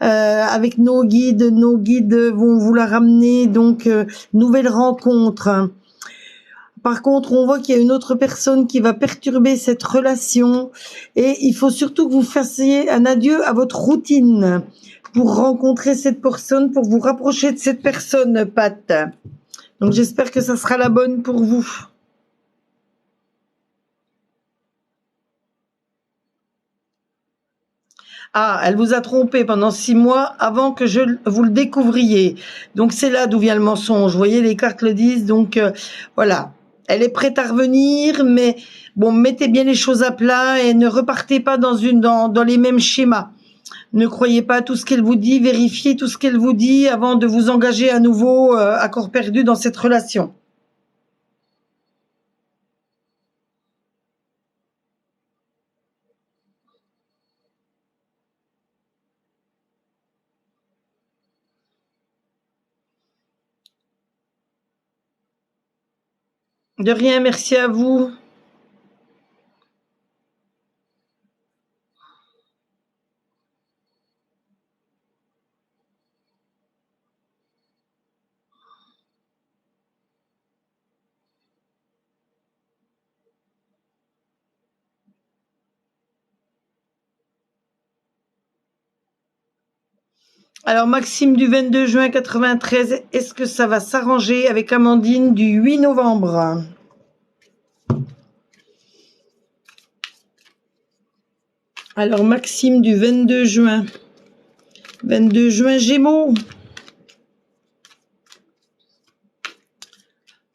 avec nos guides. Nos guides vont vous la ramener. Donc nouvelle rencontre. Par contre, on voit qu'il y a une autre personne qui va perturber cette relation et il faut surtout que vous fassiez un adieu à votre routine pour rencontrer cette personne, pour vous rapprocher de cette personne, Pat. Donc j'espère que ça sera la bonne pour vous. Ah, elle vous a trompé pendant 6 mois avant que vous le découvriez. Donc c'est là d'où vient le mensonge. Vous voyez, les cartes le disent. Donc voilà, elle est prête à revenir, mais bon, mettez bien les choses à plat et ne repartez pas dans les mêmes schémas. Ne croyez pas à tout ce qu'elle vous dit, vérifiez tout ce qu'elle vous dit avant de vous engager à nouveau à corps perdu dans cette relation. De rien, merci à vous. Alors Maxime du 22 juin 93, est-ce que ça va s'arranger avec Amandine du 8 novembre? Alors Maxime du 22 juin. 22 juin Gémeaux.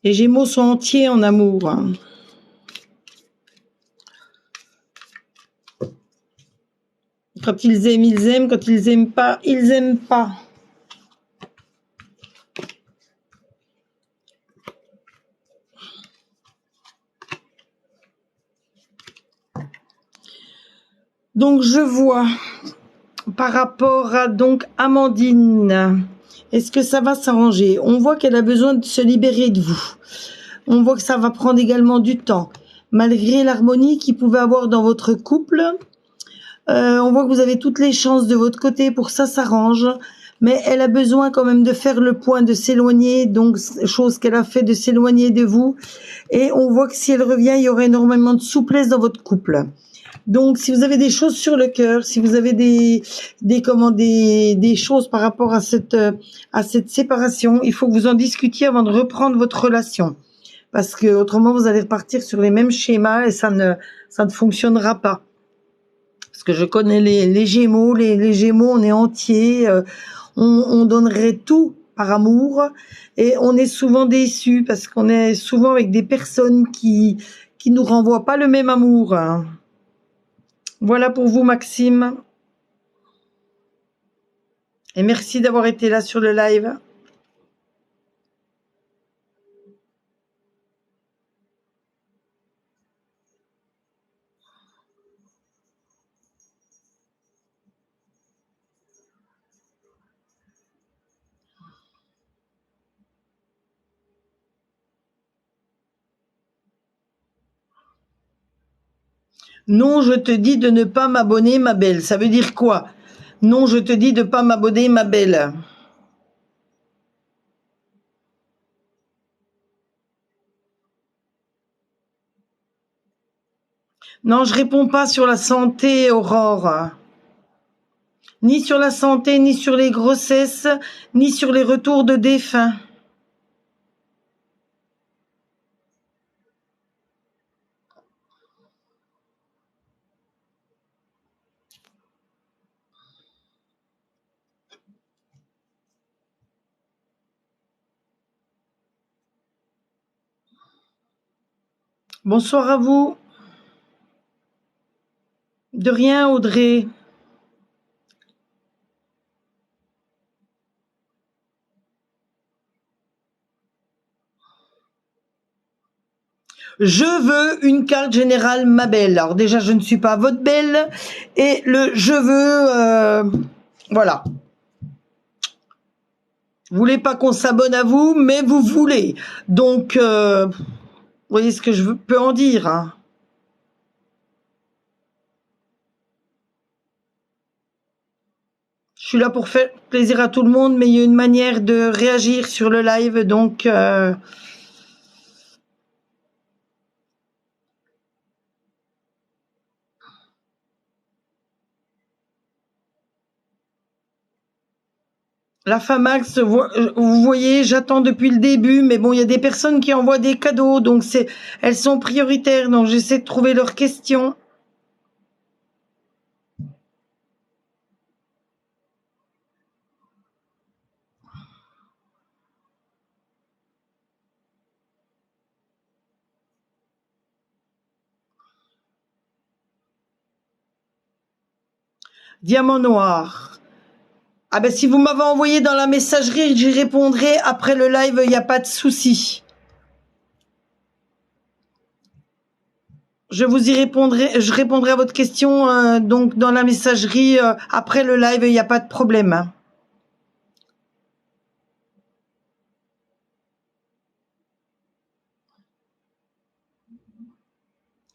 Les Gémeaux sont entiers en amour. Quand ils aiment, ils aiment. Quand ils aiment pas, ils aiment pas. Donc je vois par rapport à donc Amandine, est-ce que ça va s'arranger? On voit qu'elle a besoin de se libérer de vous. On voit que ça va prendre également du temps. Malgré l'harmonie qu'il pouvait avoir dans votre couple, on voit que vous avez toutes les chances de votre côté pour que ça s'arrange. Mais elle a besoin quand même de faire le point, de s'éloigner, donc chose qu'elle a fait, de s'éloigner de vous. Et on voit que si elle revient, il y aura énormément de souplesse dans votre couple. Donc, si vous avez des choses sur le cœur, si vous avez des choses par rapport à cette séparation, il faut que vous en discutiez avant de reprendre votre relation. Parce que autrement, vous allez repartir sur les mêmes schémas et ça ne fonctionnera pas. Parce que je connais les Gémeaux, les Gémeaux, on est entiers, on donnerait tout par amour et on est souvent déçus parce qu'on est souvent avec des personnes qui nous renvoient pas le même amour. Voilà pour vous, Maxime. Et merci d'avoir été là sur le live. Non, je te dis de ne pas m'abonner, ma belle. Ça veut dire quoi? Non, je te dis de ne pas m'abonner, ma belle. Non, je réponds pas sur la santé, Aurore. Ni sur la santé, ni sur les grossesses, ni sur les retours de défunts. Bonsoir à vous. De rien, Audrey. Je veux une carte générale, ma belle. Alors déjà, je ne suis pas votre belle. Et le je veux... voilà. Vous voulez pas qu'on s'abonne à vous, mais vous voulez. Donc, vous voyez ce que je peux en dire. Hein. Je suis là pour faire plaisir à tout le monde, mais il y a une manière de réagir sur le live, donc la Famax, vous voyez, j'attends depuis le début, mais bon, il y a des personnes qui envoient des cadeaux, donc elles sont prioritaires, donc j'essaie de trouver leurs questions. Diamant noir. Ah ben si vous m'avez envoyé dans la messagerie, j'y répondrai après le live, il n'y a pas de souci. Je vous y répondrai, je répondrai à votre question donc dans la messagerie après le live, il n'y a pas de problème.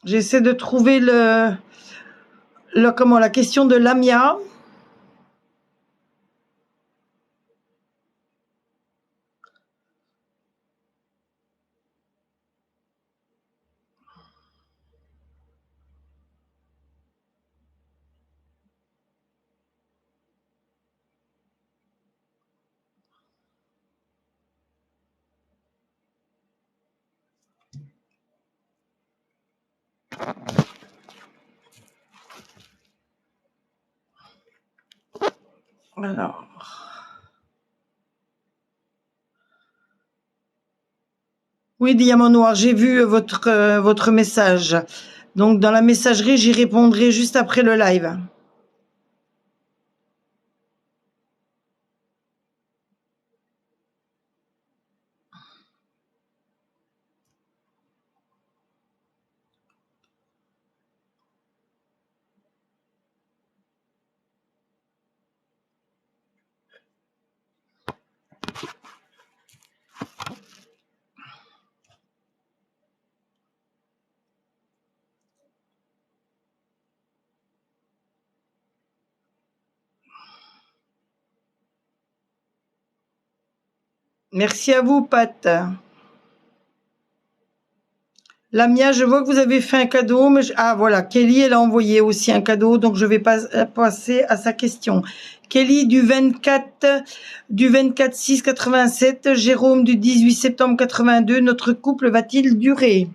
J'essaie de trouver la question de Lamia. Alors. Oui, Diamant Noir, j'ai vu votre message. Donc dans la messagerie, j'y répondrai juste après le live. Merci à vous, Pat. Lamia, je vois que vous avez fait un cadeau, mais ah voilà, Kelly, elle a envoyé aussi un cadeau, donc je vais passer à sa question. Kelly du 24/6/87, Jérôme du 18 septembre 82, notre couple va-t-il durer?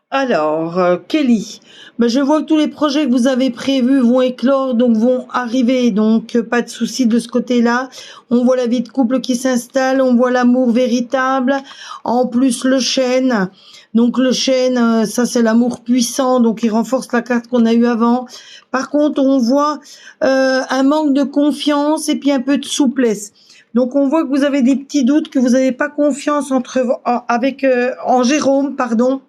Alors, Kelly, ben, je vois que tous les projets que vous avez prévus vont éclore, donc vont arriver, donc pas de souci de ce côté-là. On voit la vie de couple qui s'installe, on voit l'amour véritable, en plus le chêne. Donc le chêne, ça c'est l'amour puissant, donc il renforce la carte qu'on a eue avant. Par contre, on voit un manque de confiance et puis un peu de souplesse. Donc on voit que vous avez des petits doutes, que vous n'avez pas confiance en Jérôme, pardon.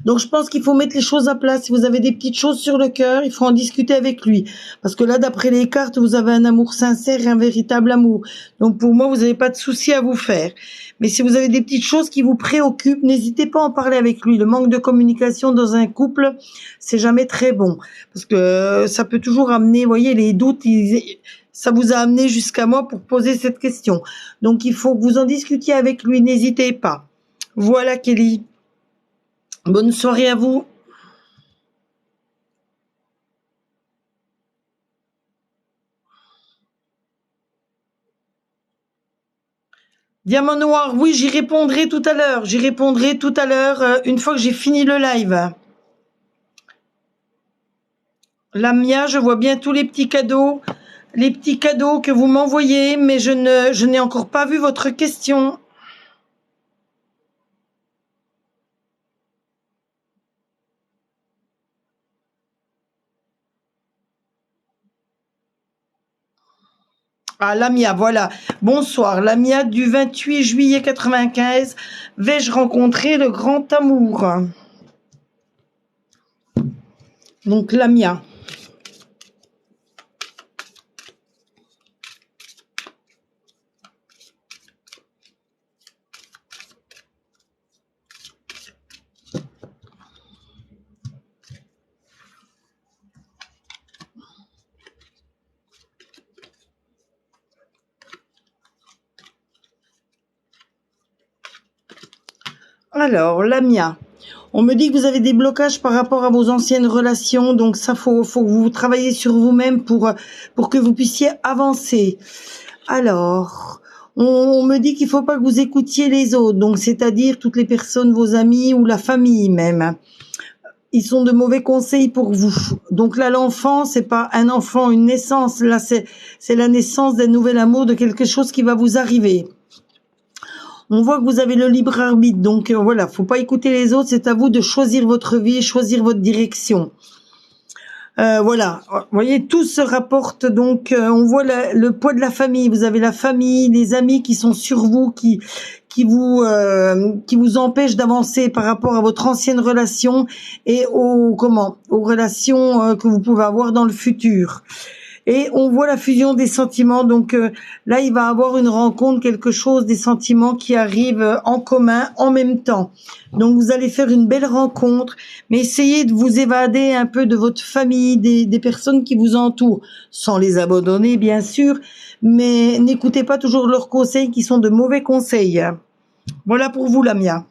Donc je pense qu'il faut mettre les choses à plat. Si vous avez des petites choses sur le cœur, il faut en discuter avec lui. Parce que là, d'après les cartes, vous avez un amour sincère et un véritable amour. Donc pour moi, vous n'avez pas de souci à vous faire. Mais si vous avez des petites choses qui vous préoccupent, n'hésitez pas à en parler avec lui. Le manque de communication dans un couple, c'est jamais très bon. Parce que ça peut toujours amener, vous voyez, les doutes, ça vous a amené jusqu'à moi pour poser cette question. Donc il faut que vous en discutiez avec lui, n'hésitez pas. Voilà Kelly. Bonne soirée à vous. Diamant noir, oui, j'y répondrai tout à l'heure. J'y répondrai tout à l'heure, une fois que j'ai fini le live. Lamia, je vois bien tous les petits cadeaux que vous m'envoyez, mais je n'ai encore pas vu votre question. Ah, Lamia, voilà. Bonsoir. Lamia du 28 juillet 95. Vais-je rencontrer le grand amour? Donc, Lamia. Alors, Lamia. On me dit que vous avez des blocages par rapport à vos anciennes relations, donc ça faut que vous travaillez sur vous-même pour que vous puissiez avancer. Alors, on me dit qu'il faut pas que vous écoutiez les autres, donc c'est-à-dire toutes les personnes, vos amis ou la famille même. Ils sont de mauvais conseils pour vous. Donc là, l'enfant, c'est pas un enfant, une naissance. Là, c'est la naissance d'un nouvel amour, de quelque chose qui va vous arriver. On voit que vous avez le libre arbitre, donc voilà, faut pas écouter les autres, c'est à vous de choisir votre vie, choisir votre direction. Voilà, vous voyez, tout se rapporte, donc on voit le poids de la famille. Vous avez la famille, les amis qui sont sur vous, qui vous empêchent d'avancer par rapport à votre ancienne relation et aux relations que vous pouvez avoir dans le futur. Et on voit la fusion des sentiments, donc là il va avoir une rencontre, quelque chose, des sentiments qui arrivent en commun en même temps. Donc vous allez faire une belle rencontre, mais essayez de vous évader un peu de votre famille, des personnes qui vous entourent, sans les abandonner bien sûr, mais n'écoutez pas toujours leurs conseils qui sont de mauvais conseils. Voilà pour vous, Lamia.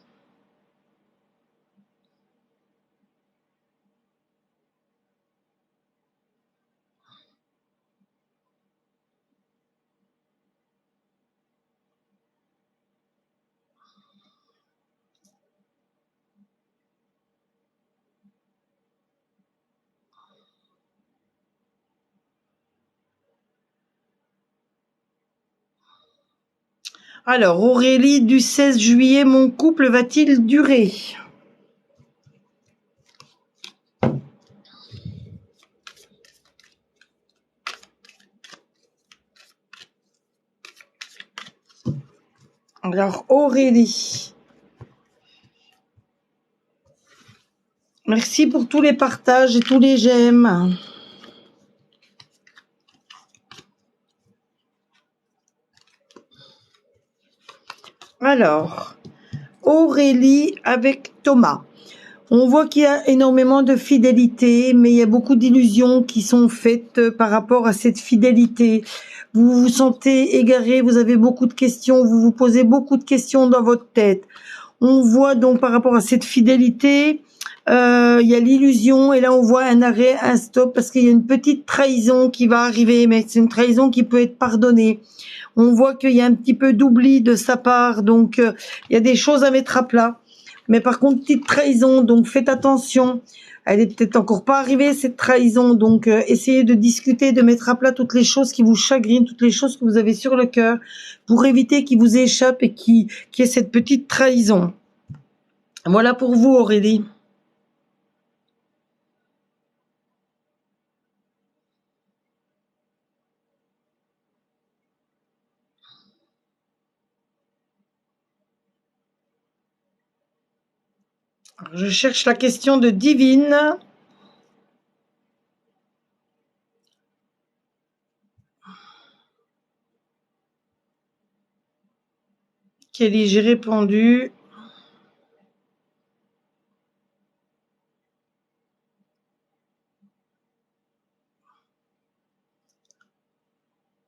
Alors, Aurélie du 16 juillet, mon couple va-t-il durer? Alors, Aurélie. Merci pour tous les partages et tous les j'aime. Alors, Aurélie avec Thomas. On voit qu'il y a énormément de fidélité, mais il y a beaucoup d'illusions qui sont faites par rapport à cette fidélité. Vous vous sentez égaré, vous avez beaucoup de questions, vous vous posez beaucoup de questions dans votre tête. On voit donc par rapport à cette fidélité, il y a l'illusion et là on voit un arrêt, un stop parce qu'il y a une petite trahison qui va arriver, mais c'est une trahison qui peut être pardonnée. On voit qu'il y a un petit peu d'oubli de sa part, donc il y a des choses à mettre à plat. Mais par contre, petite trahison, donc faites attention. Elle est peut-être encore pas arrivée, cette trahison, donc essayez de discuter, de mettre à plat toutes les choses qui vous chagrinent, toutes les choses que vous avez sur le cœur, pour éviter qu'il vous échappe et qu'il y ait cette petite trahison. Voilà pour vous, Aurélie. Alors, je cherche la question de Divine. Kelly, j'ai répondu.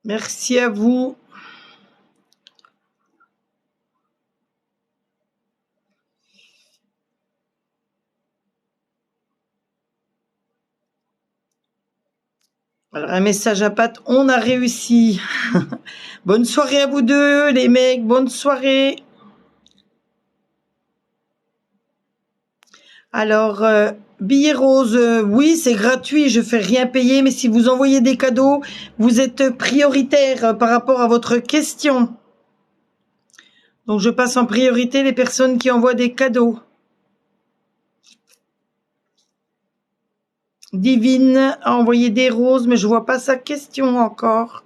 Merci à vous. Alors, un message à Pat, on a réussi. Bonne soirée à vous deux, les mecs, bonne soirée. Alors, billet rose, oui, c'est gratuit, je fais rien payer, mais si vous envoyez des cadeaux, vous êtes prioritaire par rapport à votre question. Donc, je passe en priorité les personnes qui envoient des cadeaux. Divine a envoyé des roses, mais je vois pas sa question encore.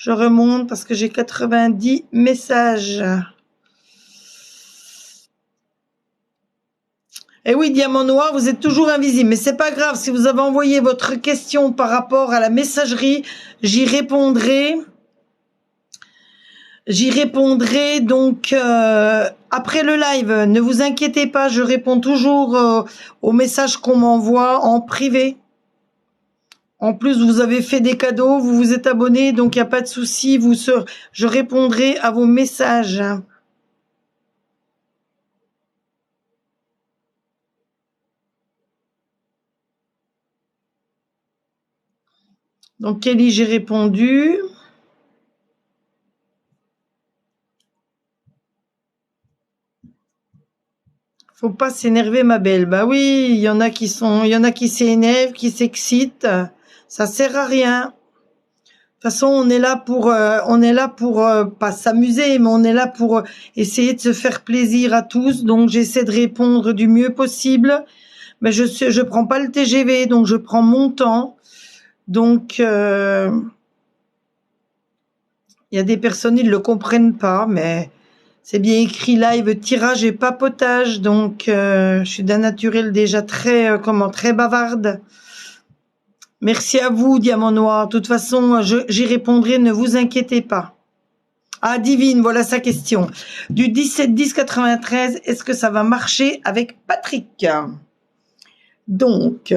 Je remonte parce que j'ai 90 messages. Et oui, Diamant Noir, vous êtes toujours invisible, mais c'est pas grave. Si vous avez envoyé votre question par rapport à la messagerie, j'y répondrai. J'y répondrai donc après le live. Ne vous inquiétez pas, je réponds toujours aux messages qu'on m'envoie en privé. En plus, vous avez fait des cadeaux, vous vous êtes abonné, donc il n'y a pas de souci. Je répondrai à vos messages. Donc Kelly, j'ai répondu. Faut pas s'énerver, ma belle. Bah oui, il y en a qui s'énervent, qui s'excitent. Ça sert à rien. De toute façon, on est là pour pas s'amuser, mais on est là pour essayer de se faire plaisir à tous. Donc, j'essaie de répondre du mieux possible. Mais je prends pas le TGV, donc je prends mon temps. Donc, il y a des personnes, ils le comprennent pas, mais c'est bien écrit live, tirage et papotage. Donc, je suis d'un naturel déjà très bavarde. Merci à vous, Diamant Noir. De toute façon, j'y répondrai, ne vous inquiétez pas. Ah, Divine, voilà sa question. Du 17-10-93, est-ce que ça va marcher avec Patrick? Donc,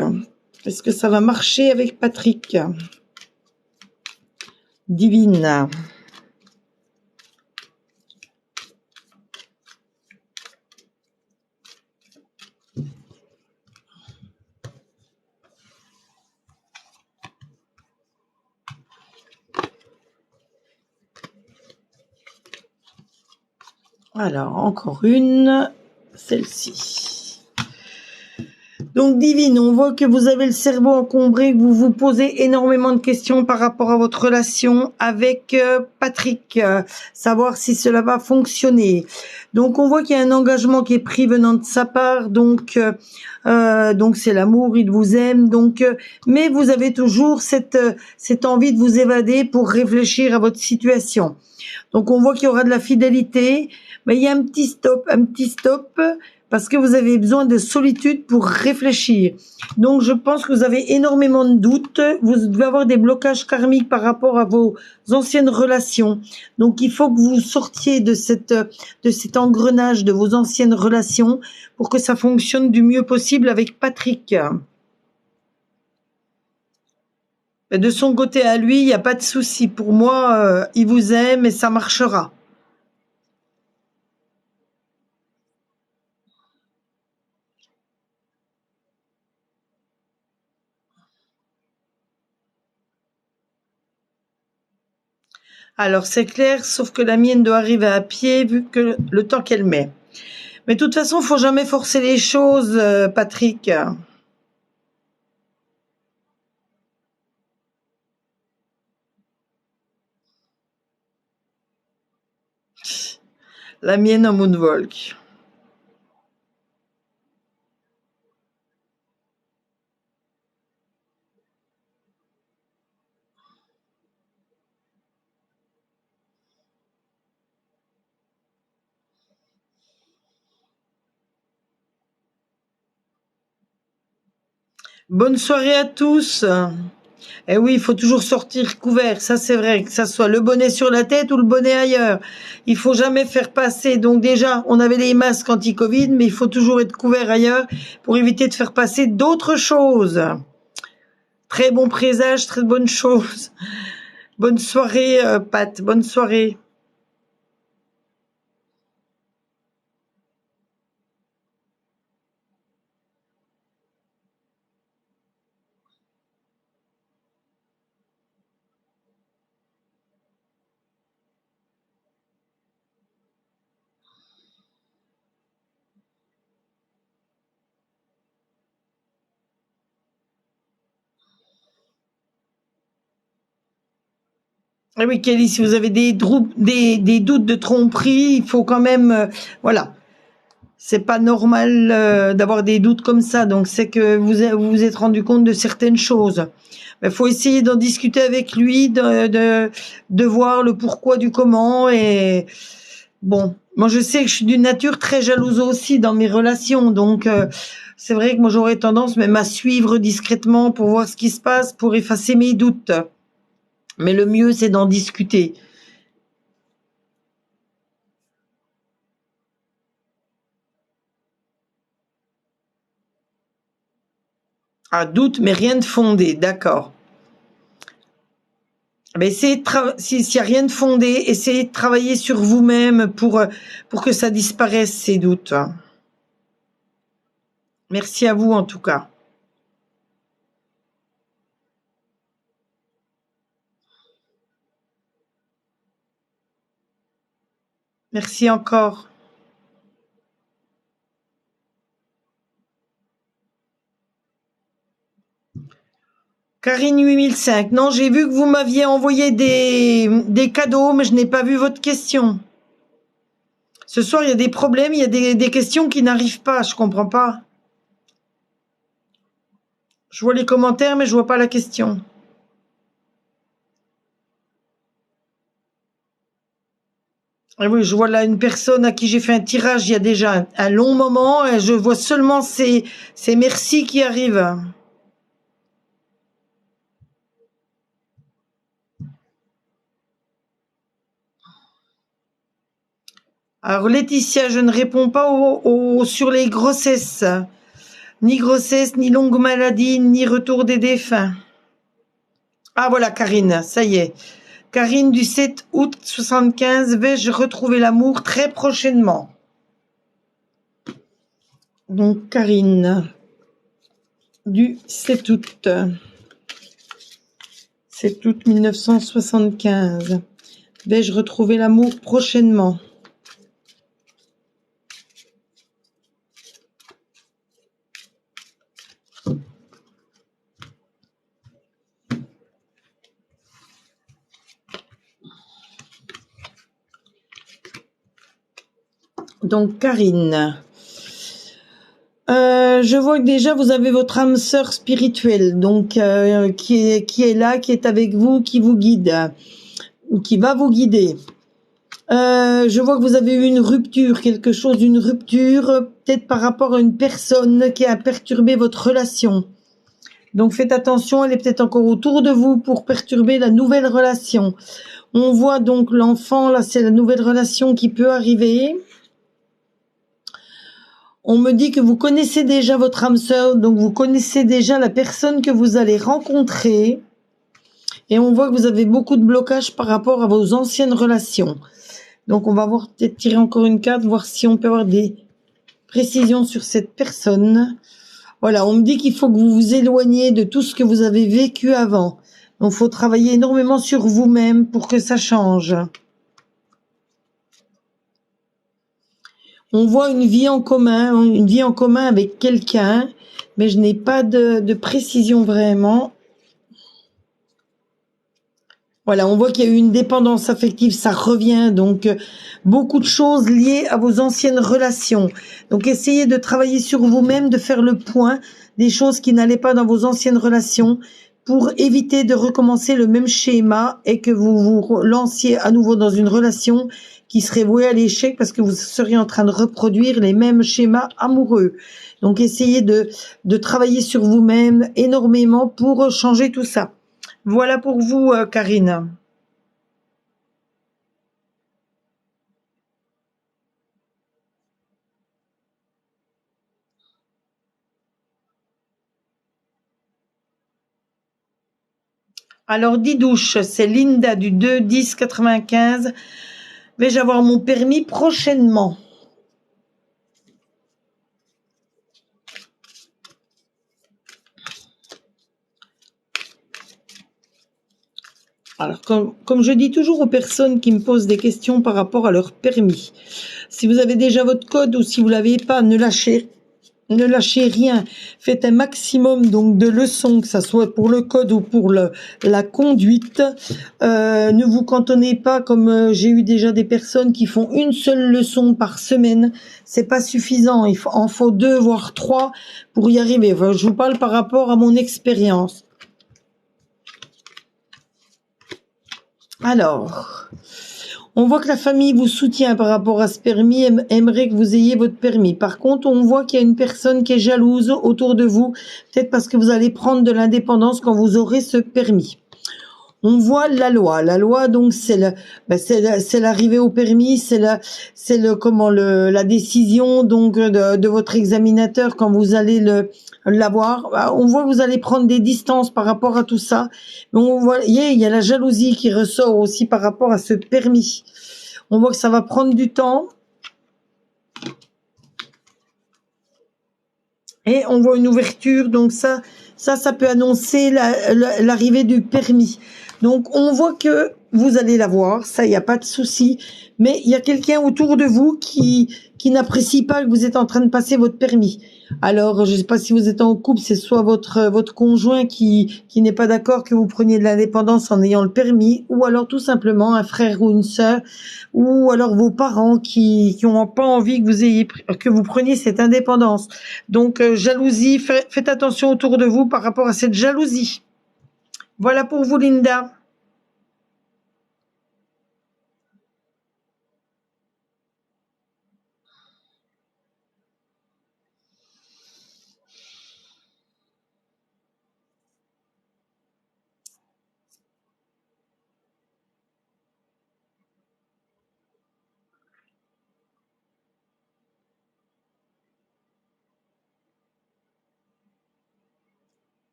est-ce que ça va marcher avec Patrick? Divine. Alors, encore une, celle-ci. Donc, Divine, on voit que vous avez le cerveau encombré, que vous vous posez énormément de questions par rapport à votre relation avec Patrick, savoir si cela va fonctionner. Donc, on voit qu'il y a un engagement qui est pris venant de sa part, donc c'est l'amour, il vous aime, mais vous avez toujours cette envie de vous évader pour réfléchir à votre situation. Donc, on voit qu'il y aura de la fidélité, mais il y a un petit stop, parce que vous avez besoin de solitude pour réfléchir. Donc, je pense que vous avez énormément de doutes. Vous devez avoir des blocages karmiques par rapport à vos anciennes relations. Donc, il faut que vous sortiez de cet engrenage de vos anciennes relations pour que ça fonctionne du mieux possible avec Patrick. De son côté à lui, il n'y a pas de souci. Pour moi, il vous aime et ça marchera. Alors c'est clair, sauf que la mienne doit arriver à pied vu que le temps qu'elle met. Mais de toute façon, faut jamais forcer les choses, Patrick. La mienne en moonwalk. Bonne soirée à tous. Eh oui, il faut toujours sortir couvert, ça c'est vrai, que ça soit le bonnet sur la tête ou le bonnet ailleurs. Il faut jamais faire passer. Donc déjà, on avait les masques anti-Covid, mais il faut toujours être couvert ailleurs pour éviter de faire passer d'autres choses. Très bon présage, très bonne chose. Bonne soirée, Pat. Bonne soirée. Ah oui, Kelly, si vous avez des doutes de tromperie, il faut quand même, voilà. c'est pas normal d'avoir des doutes comme ça. Donc c'est que vous vous êtes rendu compte de certaines choses. Il faut essayer d'en discuter avec lui, de voir le pourquoi du comment. Et bon, moi je sais que je suis d'une nature très jalouse aussi dans mes relations. Donc c'est vrai que moi j'aurais tendance même à suivre discrètement pour voir ce qui se passe, pour effacer mes doutes. Mais le mieux c'est d'en discuter. Ah, doute, mais rien de fondé, d'accord. Mais s'il n'y a rien de fondé, essayez de travailler sur vous-même pour que ça disparaisse, ces doutes. Merci à vous, en tout cas. Merci encore. Karine 8005. Non, j'ai vu que vous m'aviez envoyé des cadeaux, mais je n'ai pas vu votre question. Ce soir, il y a des problèmes, il y a des questions qui n'arrivent pas, je comprends pas. Je vois les commentaires, mais je vois pas la question. Ah oui, je vois là une personne à qui j'ai fait un tirage il y a déjà un long moment, et je vois seulement ces merci qui arrivent. Alors Laetitia, je ne réponds pas sur les grossesses. Ni grossesse, ni longue maladie, ni retour des défunts. Ah voilà Karine, ça y est. Karine du 7 août 75, vais-je retrouver l'amour très prochainement? Donc Karine du 7 août. 7 août 1975. Vais-je retrouver l'amour prochainement? Donc Karine, je vois que déjà vous avez votre âme sœur spirituelle, donc qui est là, qui est avec vous, qui vous guide ou qui va vous guider. Je vois que vous avez eu une rupture, quelque chose d'une rupture, peut-être par rapport à une personne qui a perturbé votre relation. Donc faites attention, elle est peut-être encore autour de vous pour perturber la nouvelle relation. On voit donc l'enfant, là c'est la nouvelle relation qui peut arriver. On me dit que vous connaissez déjà votre âme sœur, donc vous connaissez déjà la personne que vous allez rencontrer. Et on voit que vous avez beaucoup de blocages par rapport à vos anciennes relations. Donc on va voir, peut-être tirer encore une carte, voir si on peut avoir des précisions sur cette personne. Voilà, on me dit qu'il faut que vous vous éloigniez de tout ce que vous avez vécu avant. Donc il faut travailler énormément sur vous-même pour que ça change. On voit une vie en commun avec quelqu'un, mais je n'ai pas de précision vraiment. Voilà, on voit qu'il y a eu une dépendance affective, ça revient, donc beaucoup de choses liées à vos anciennes relations. Donc essayez de travailler sur vous-même, de faire le point des choses qui n'allaient pas dans vos anciennes relations pour éviter de recommencer le même schéma et que vous vous lanciez à nouveau dans une relation qui serait vouée à l'échec parce que vous seriez en train de reproduire les mêmes schémas amoureux. Donc essayez de travailler sur vous-même énormément pour changer tout ça. Voilà pour vous, Karine. Alors, Didouche, c'est Linda du 2-10-95. Vais-je avoir mon permis prochainement? Alors, comme je dis toujours aux personnes qui me posent des questions par rapport à leur permis, si vous avez déjà votre code ou si vous l'avez pas, ne lâchez Ne lâchez rien. Faites un maximum donc de leçons, que ça soit pour le code ou pour la conduite. Ne vous cantonnez pas comme j'ai eu déjà des personnes qui font une seule leçon par semaine. C'est pas suffisant. En faut 2 voire 3 pour y arriver. Enfin, je vous parle par rapport à mon expérience. Alors, on voit que la famille vous soutient par rapport à ce permis, aimerait que vous ayez votre permis. Par contre, on voit qu'il y a une personne qui est jalouse autour de vous, peut-être parce que vous allez prendre de l'indépendance quand vous aurez ce permis. On voit la loi. La loi, donc, c'est l'arrivée au permis, la décision, donc, de votre examinateur quand vous allez l'avoir. On voit que vous allez prendre des distances par rapport à tout ça. Mais on voit, il y a la jalousie qui ressort aussi par rapport à ce permis. On voit que ça va prendre du temps. Et on voit une ouverture, donc ça peut annoncer l'arrivée du permis. Donc on voit que vous allez l'avoir, ça, il n'y a pas de souci. Mais il y a quelqu'un autour de vous qui n'apprécie pas que vous êtes en train de passer votre permis. Alors, je ne sais pas si vous êtes en couple, c'est soit votre conjoint qui n'est pas d'accord que vous preniez de l'indépendance en ayant le permis, ou alors tout simplement un frère ou une sœur, ou alors vos parents qui ont pas envie que vous preniez cette indépendance. Donc, jalousie, faites attention autour de vous par rapport à cette jalousie. Voilà pour vous, Linda.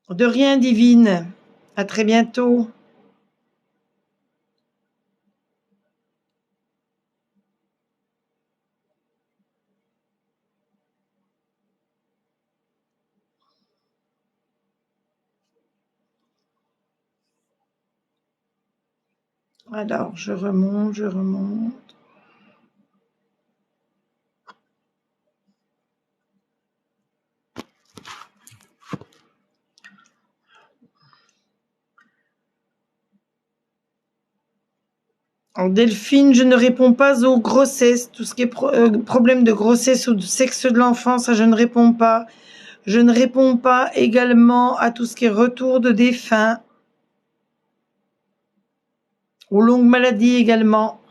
De rien, divine. À très bientôt. Alors, je remonte, je remonte. En Delphine, je ne réponds pas aux grossesses. Tout ce qui est problème de grossesse ou de sexe de l'enfant, ça, je ne réponds pas. Je ne réponds pas également à tout ce qui est retour de défunt. Aux longues maladies également.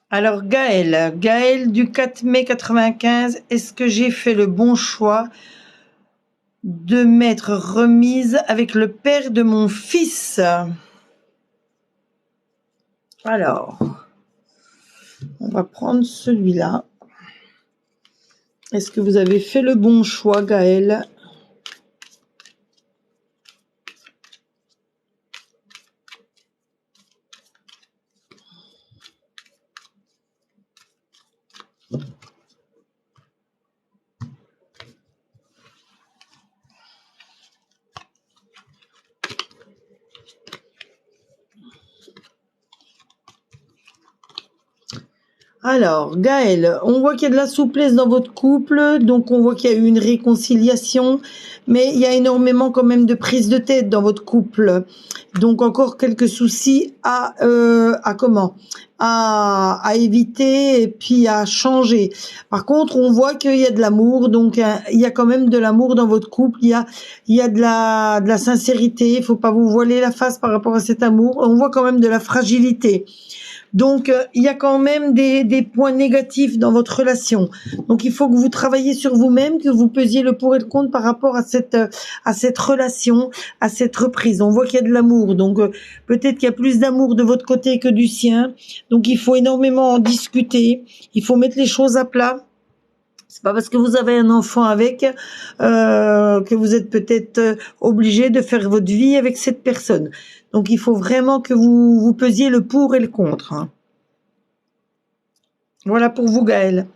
Alors Gaël du 4 mai 95, est-ce que j'ai fait le bon choix de m'être remise avec le père de mon fils? Alors, on va prendre celui-là. Est-ce que vous avez fait le bon choix, Gaël? Alors, Gaël, on voit qu'il y a de la souplesse dans votre couple, donc on voit qu'il y a eu une réconciliation, mais il y a énormément quand même de prise de tête dans votre couple. Donc encore quelques soucis à comment? À éviter et puis à changer. Par contre, on voit qu'il y a de l'amour, donc il y a quand même de l'amour dans votre couple, il y a de la sincérité, il faut pas vous voiler la face par rapport à cet amour. On voit quand même de la fragilité. Donc, il y a quand même des points négatifs dans votre relation. Donc, il faut que vous travailliez sur vous-même, que vous pesiez le pour et le contre par rapport à cette relation, à cette reprise. On voit qu'il y a de l'amour. Donc, peut-être qu'il y a plus d'amour de votre côté que du sien. Donc, il faut énormément en discuter. Il faut mettre les choses à plat. C'est pas parce que vous avez un enfant avec que vous êtes peut-être obligé de faire votre vie avec cette personne. Donc il faut vraiment que vous pesiez le pour et le contre, hein. Voilà pour vous, Gaëlle.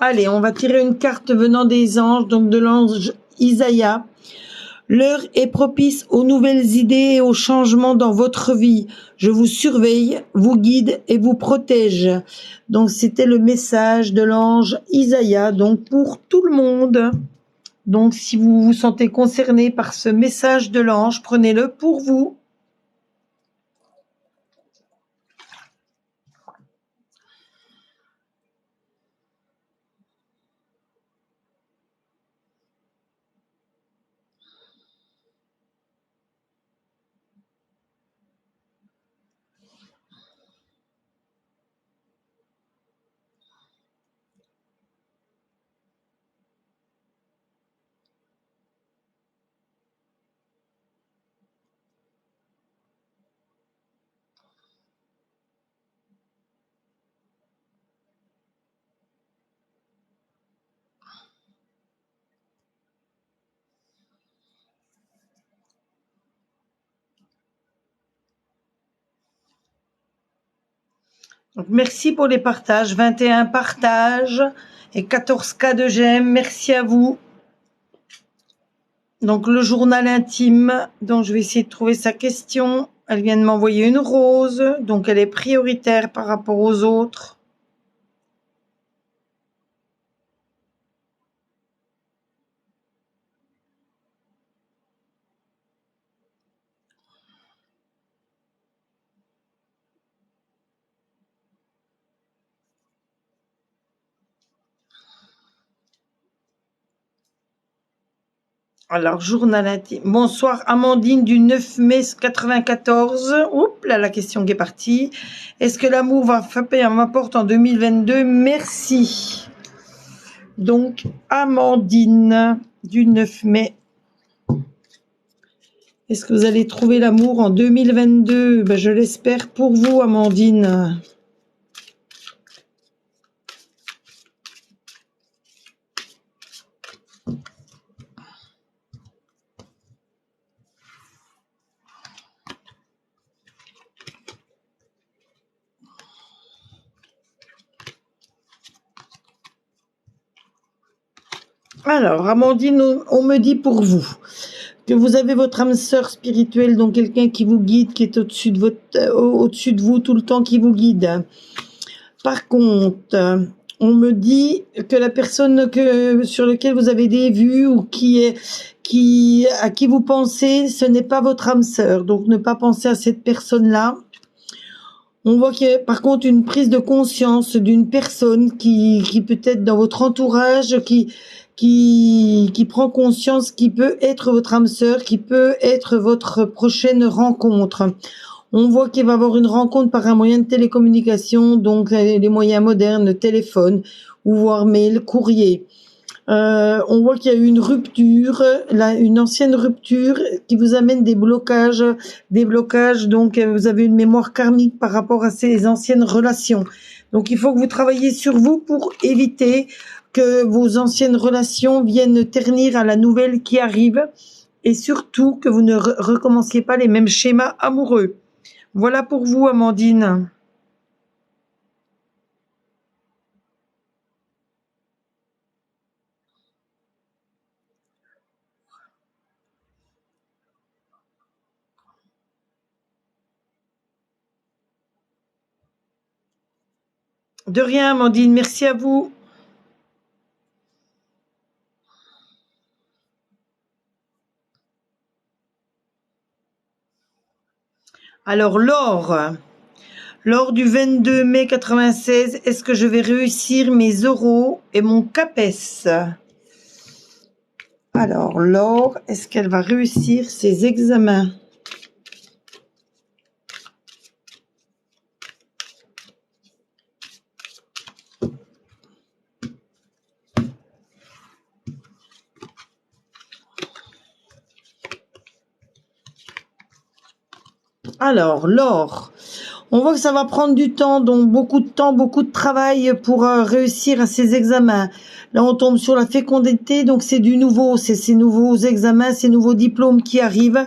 Allez, on va tirer une carte venant des anges, donc de l'ange Isaïe. L'heure est propice aux nouvelles idées et aux changements dans votre vie. Je vous surveille, vous guide et vous protège. Donc c'était le message de l'ange Isaïe, donc pour tout le monde. Donc si vous vous sentez concerné par ce message de l'ange, prenez-le pour vous. Donc, merci pour les partages, 21 partages et 14 cas de j'aime. Merci à vous. Donc le journal intime, donc je vais essayer de trouver sa question. Elle vient de m'envoyer une rose, donc elle est prioritaire par rapport aux autres. Alors, journal intime. Bonsoir, Amandine du 9 mai 94. Oups, là, la question qui est partie. Est-ce que l'amour va frapper à ma porte en 2022? Merci. Donc, Amandine du 9 mai. Est-ce que vous allez trouver l'amour en 2022? Ben, je l'espère pour vous, Amandine. Alors, Amandine, on me dit pour vous que vous avez votre âme sœur spirituelle, donc quelqu'un qui vous guide, qui est au-dessus de vous tout le temps, qui vous guide. Par contre, on me dit que la personne sur laquelle vous avez des vues ou à qui vous pensez, ce n'est pas votre âme sœur. Donc, ne pas penser à cette personne-là. On voit qu'il y a par contre une prise de conscience d'une personne qui peut-être dans votre entourage, qui prend conscience, qui peut être votre âme sœur, qui peut être votre prochaine rencontre. On voit qu'il va y avoir une rencontre par un moyen de télécommunication, donc les moyens modernes, le téléphone, ou voire mail, courrier. On voit qu'il y a eu une rupture, une ancienne rupture qui vous amène des blocages, donc vous avez une mémoire karmique par rapport à ces anciennes relations. Donc il faut que vous travailliez sur vous pour éviter que vos anciennes relations viennent ternir à la nouvelle qui arrive, et surtout que vous ne recommenciez pas les mêmes schémas amoureux. Voilà pour vous, Amandine. De rien, Amandine, merci à vous. Alors, Laure, lors du 22 mai 96, est-ce que je vais réussir mes oraux et mon CAPES? Alors, Laure, est-ce qu'elle va réussir ses examens? Alors, Laure, on voit que ça va prendre du temps, donc beaucoup de temps, beaucoup de travail pour réussir à ces examens. Là, on tombe sur la fécondité, donc c'est du nouveau, c'est ces nouveaux examens, ces nouveaux diplômes qui arrivent.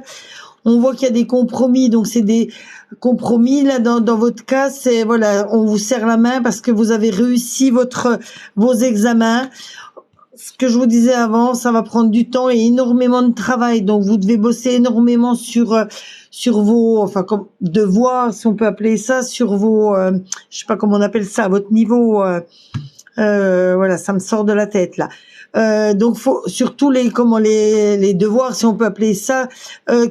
On voit qu'il y a des compromis, donc c'est des compromis. Là, dans votre cas, c'est voilà, on vous serre la main parce que vous avez réussi vos examens. Ce que je vous disais avant, ça va prendre du temps et énormément de travail. Donc, vous devez bosser énormément sur vos, enfin, comme devoirs, si on peut appeler ça, sur vos, je sais pas comment on appelle ça, à votre niveau. Voilà, ça me sort de la tête là. Donc, faut surtout les devoirs, si on peut appeler ça,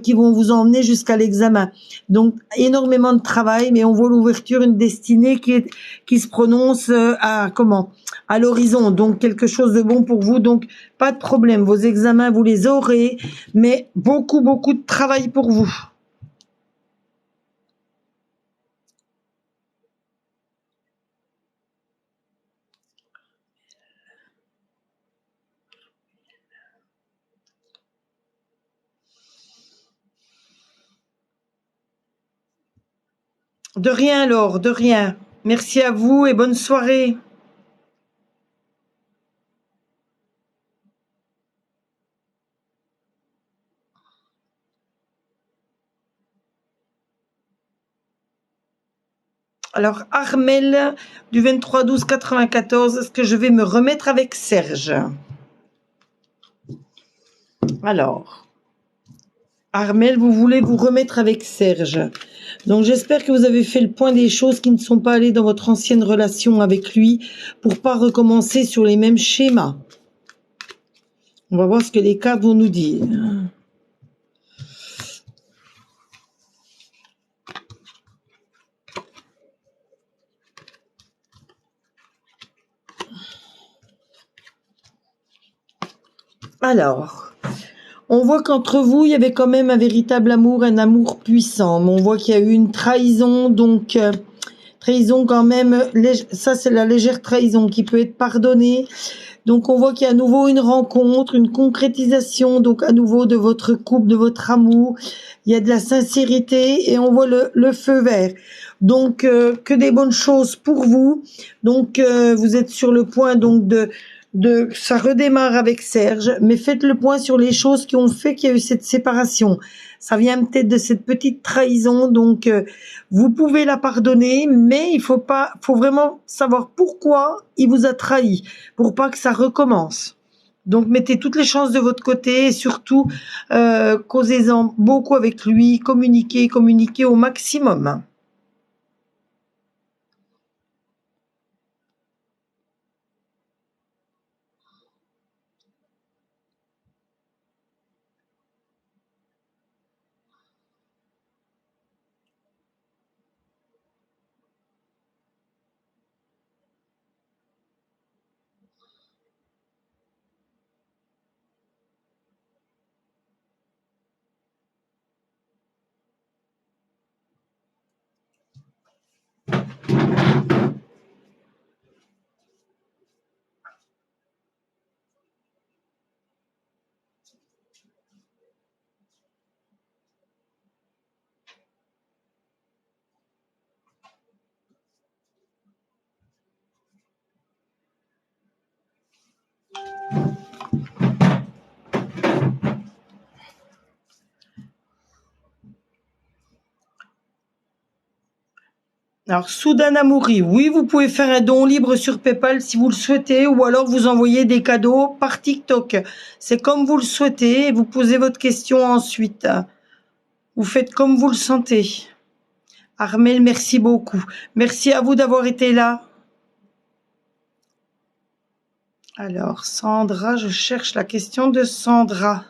qui vont vous emmener jusqu'à l'examen. Donc, énormément de travail, mais on voit l'ouverture, une destinée qui se prononce à l'horizon. Donc, quelque chose de bon pour vous. Donc, pas de problème. Vos examens, vous les aurez, mais beaucoup, beaucoup de travail pour vous. De rien, Laure, de rien. Merci à vous et bonne soirée. Alors, Armel du 23/12/94, est-ce que je vais me remettre avec Serge? Alors, Armel, vous voulez vous remettre avec Serge. Donc, j'espère que vous avez fait le point des choses qui ne sont pas allées dans votre ancienne relation avec lui pour pas recommencer sur les mêmes schémas. On va voir ce que les cartes vont nous dire. Alors, on voit qu'entre vous, il y avait quand même un véritable amour, un amour puissant. Mais on voit qu'il y a eu une trahison, donc trahison quand même. Ça, c'est la légère trahison qui peut être pardonnée. Donc, on voit qu'il y a à nouveau une rencontre, une concrétisation, donc à nouveau de votre couple, de votre amour. Il y a de la sincérité et on voit le feu vert. Donc, que des bonnes choses pour vous. Donc, vous êtes sur le point donc ça redémarre avec Serge, mais faites le point sur les choses qui ont fait qu'il y a eu cette séparation. Ça vient peut-être de cette petite trahison, donc vous pouvez la pardonner, mais faut vraiment savoir pourquoi il vous a trahi, pour pas que ça recommence. Donc mettez toutes les chances de votre côté et surtout causez-en beaucoup avec lui, communiquez au maximum. Alors, Soudan Amouri, oui, vous pouvez faire un don libre sur PayPal si vous le souhaitez, ou alors vous envoyez des cadeaux par TikTok. C'est comme vous le souhaitez, et vous posez votre question ensuite. Vous faites comme vous le sentez. Armel, merci beaucoup. Merci à vous d'avoir été là. Alors, Sandra, je cherche la question de Sandra.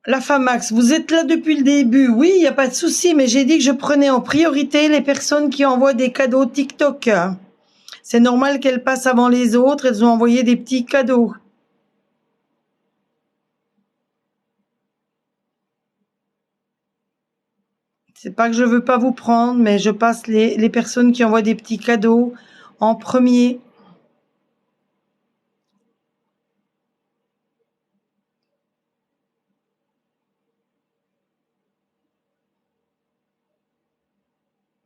La Famax, vous êtes là depuis le début. Oui, il n'y a pas de souci, mais j'ai dit que je prenais en priorité les personnes qui envoient des cadeaux TikTok. C'est normal qu'elles passent avant les autres, elles ont envoyé des petits cadeaux. C'est pas que je veux pas vous prendre, mais je passe les personnes qui envoient des petits cadeaux en premier.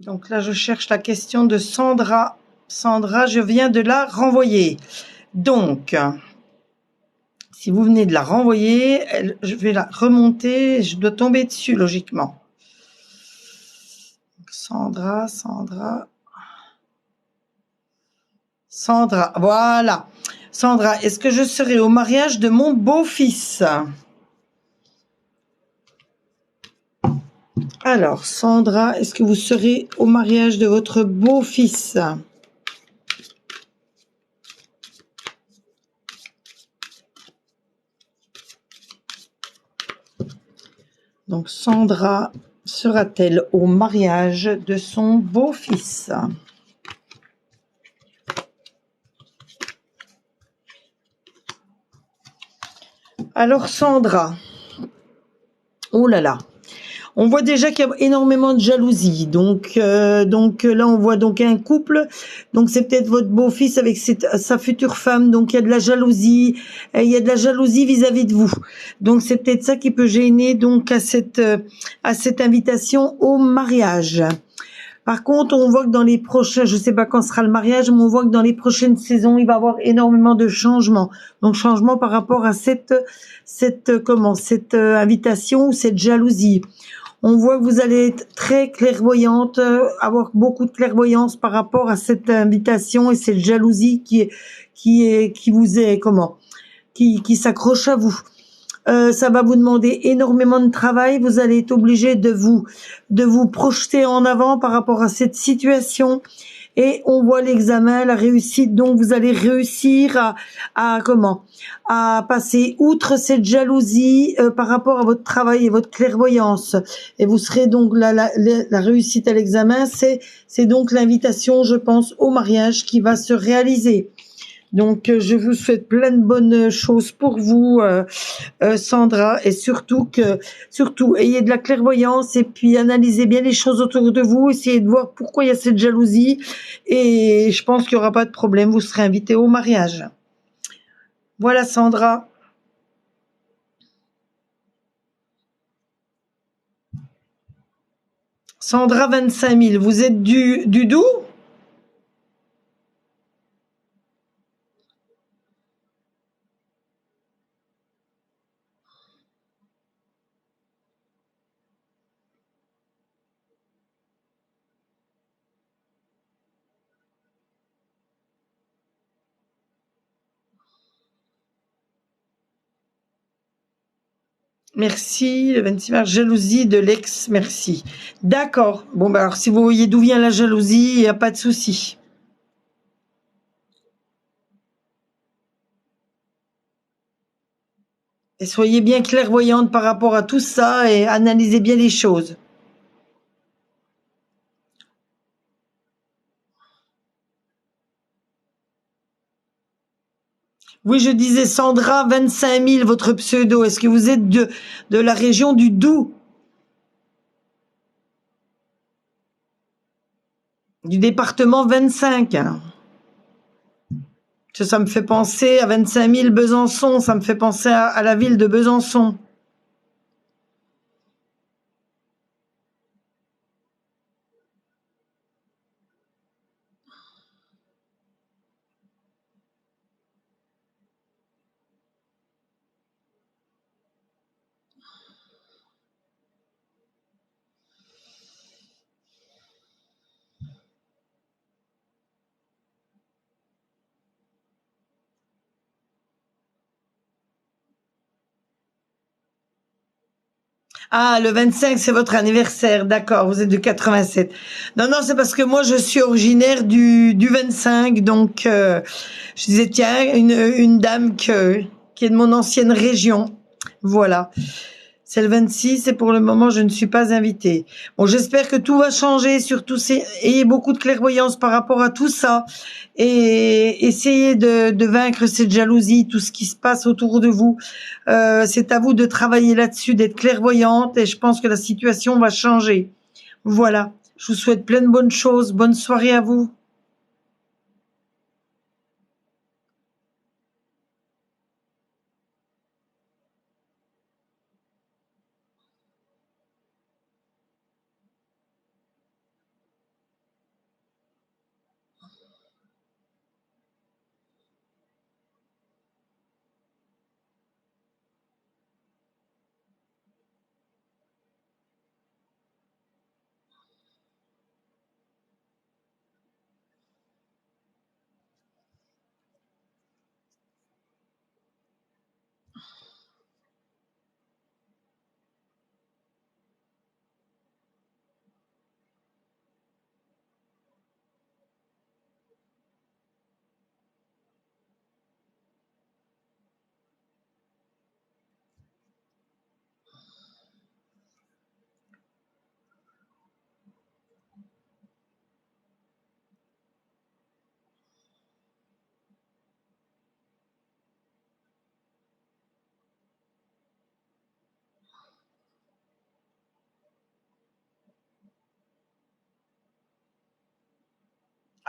Donc là, je cherche la question de Sandra. Sandra, je viens de la renvoyer. Donc, si vous venez de la renvoyer, je vais la remonter. Je dois tomber dessus, logiquement. Sandra, voilà. Sandra, est-ce que je serai au mariage de mon beau-fils? Alors, Sandra, est-ce que vous serez au mariage de votre beau-fils? Donc, Sandra sera-t-elle au mariage de son beau-fils? Alors, Sandra, oh là là, on voit déjà qu'il y a énormément de jalousie. Donc là, on voit donc un couple. Donc c'est peut-être votre beau-fils avec sa future femme. Donc il y a de la jalousie. Il y a de la jalousie vis-à-vis de vous. Donc c'est peut-être ça qui peut gêner donc à cette invitation au mariage. Par contre, on voit que dans les prochains, je sais pas quand sera le mariage, mais on voit que dans les prochaines saisons, il va y avoir énormément de changements. Donc changement par rapport à cette invitation ou cette jalousie. On voit que vous allez être très clairvoyante, avoir beaucoup de clairvoyance par rapport à cette invitation et cette jalousie qui vous est qui s'accroche à vous. Ça va vous demander énormément de travail. Vous allez être obligé de vous projeter en avant par rapport à cette situation. Et on voit l'examen, la réussite. Donc vous allez réussir à passer outre cette jalousie par rapport à votre travail et votre clairvoyance. Et vous serez donc la réussite à l'examen. C'est donc l'invitation, je pense, au mariage qui va se réaliser. Donc, je vous souhaite plein de bonnes choses pour vous, Sandra, et surtout, ayez de la clairvoyance et puis analysez bien les choses autour de vous, essayez de voir pourquoi il y a cette jalousie, et je pense qu'il n'y aura pas de problème, vous serez invité au mariage. Voilà, Sandra. Sandra, 25 000, vous êtes du Doubs? Merci, le 26 mars, jalousie de l'ex, merci. D'accord. Bon, bah alors si vous voyez d'où vient la jalousie, il n'y a pas de souci. Et soyez bien clairvoyante par rapport à tout ça et analysez bien les choses. Oui, je disais Sandra, 25 000, votre pseudo. Est-ce que vous êtes de la région du Doubs? Du département 25? Ça me fait penser à 25 000 Besançon, ça me fait penser à la ville de Besançon. Ah, le 25, c'est votre anniversaire, d'accord, vous êtes de 87. Non, non, c'est parce que moi, je suis originaire du 25, donc je disais, tiens, une dame qui est de mon ancienne région. Voilà. C'est le 26 et pour le moment, je ne suis pas invitée. Bon, j'espère que tout va changer, surtout ayez beaucoup de clairvoyance par rapport à tout ça et essayez de vaincre cette jalousie, tout ce qui se passe autour de vous. C'est à vous de travailler là-dessus, d'être clairvoyante et je pense que la situation va changer. Voilà. Je vous souhaite plein de bonnes choses. Bonne soirée à vous.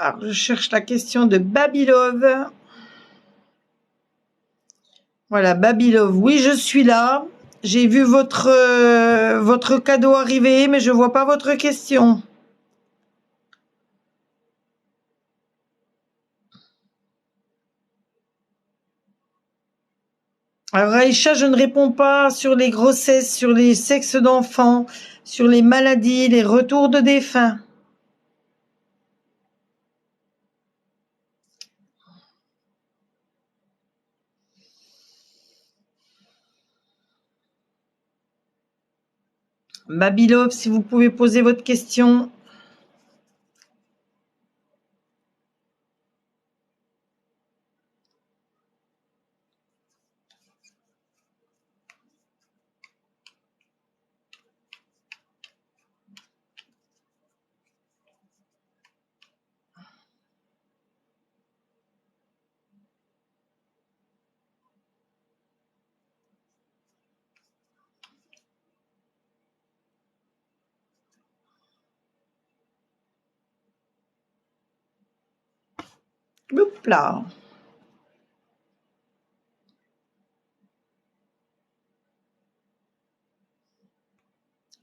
Alors, je cherche la question de Babylove. Voilà, Babylove. Oui, je suis là. J'ai vu votre cadeau arriver, mais je vois pas votre question. Alors, Aïcha, je ne réponds pas sur les grossesses, sur les sexes d'enfants, sur les maladies, les retours de défunts. Babylove, si vous pouvez poser votre question. Hop là.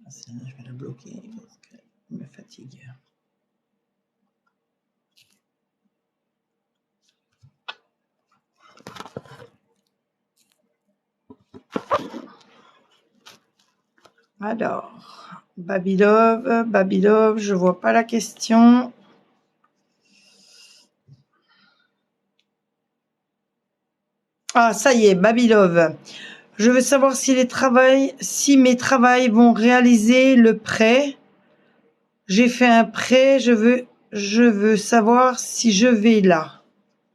Je vais la bloquer parce qu'elle me fatigue. Alors, Babylove, je vois pas la question. Ah, ça y est, Babylove. Je veux savoir si mes travails vont réaliser le prêt. J'ai fait un prêt, je veux savoir si je vais là.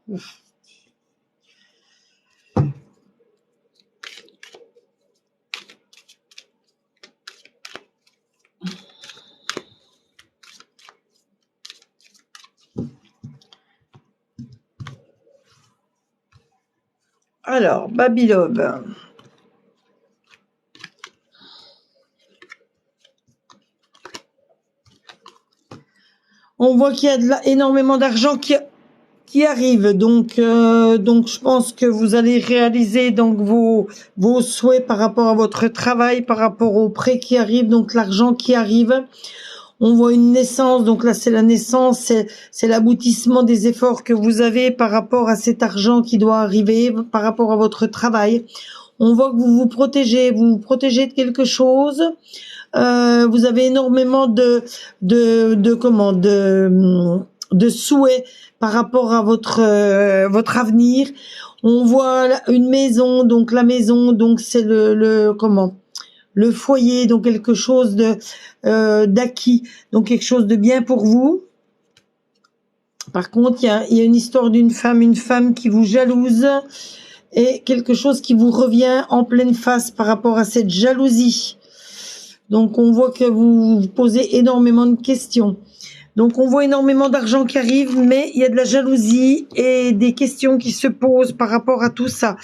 Ouf. Alors, Babylove. On voit qu'il y a énormément d'argent qui arrive, donc je pense que vous allez réaliser donc vos souhaits par rapport à votre travail, par rapport au prêt qui arrive, donc l'argent qui arrive. On voit une naissance, donc là c'est la naissance, c'est l'aboutissement des efforts que vous avez par rapport à cet argent qui doit arriver, par rapport à votre travail. On voit que vous vous protégez de quelque chose. Vous avez énormément de souhaits par rapport à votre avenir. On voit une maison, donc la maison, donc c'est le le foyer, donc quelque chose de d'acquis, donc quelque chose de bien pour vous. Par contre, il y a une histoire d'une femme, une femme qui vous jalouse et quelque chose qui vous revient en pleine face par rapport à cette jalousie. Donc, on voit que vous vous posez énormément de questions. Donc, on voit énormément d'argent qui arrive, mais il y a de la jalousie et des questions qui se posent par rapport à tout ça.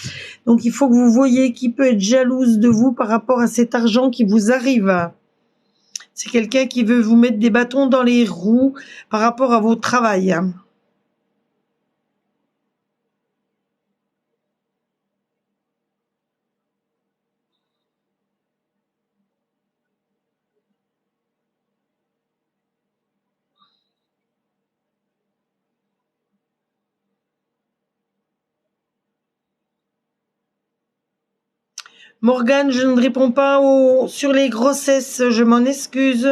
Donc, il faut que vous voyez qui peut être jalouse de vous par rapport à cet argent qui vous arrive. C'est quelqu'un qui veut vous mettre des bâtons dans les roues par rapport à votre travail. Morgane, je ne réponds pas sur les grossesses, je m'en excuse.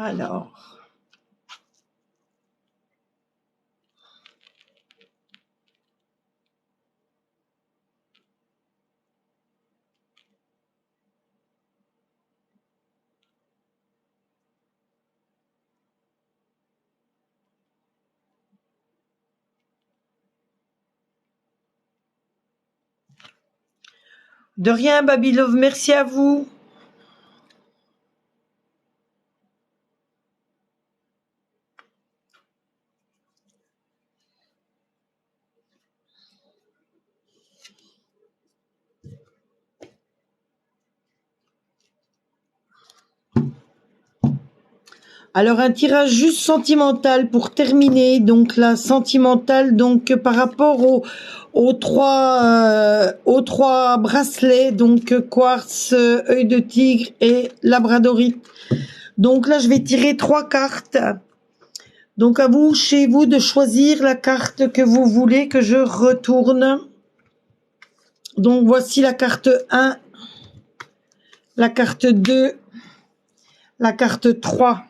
Alors, de rien, Babylove, merci à vous. Alors un tirage juste sentimental pour terminer. Donc là, sentimental, donc par rapport aux trois bracelets, donc quartz, œil de tigre et labradorite. Donc là, je vais tirer 3 cartes. Donc à vous, chez vous, de choisir la carte que vous voulez que je retourne. Donc voici la carte 1, la carte 2, la carte 3.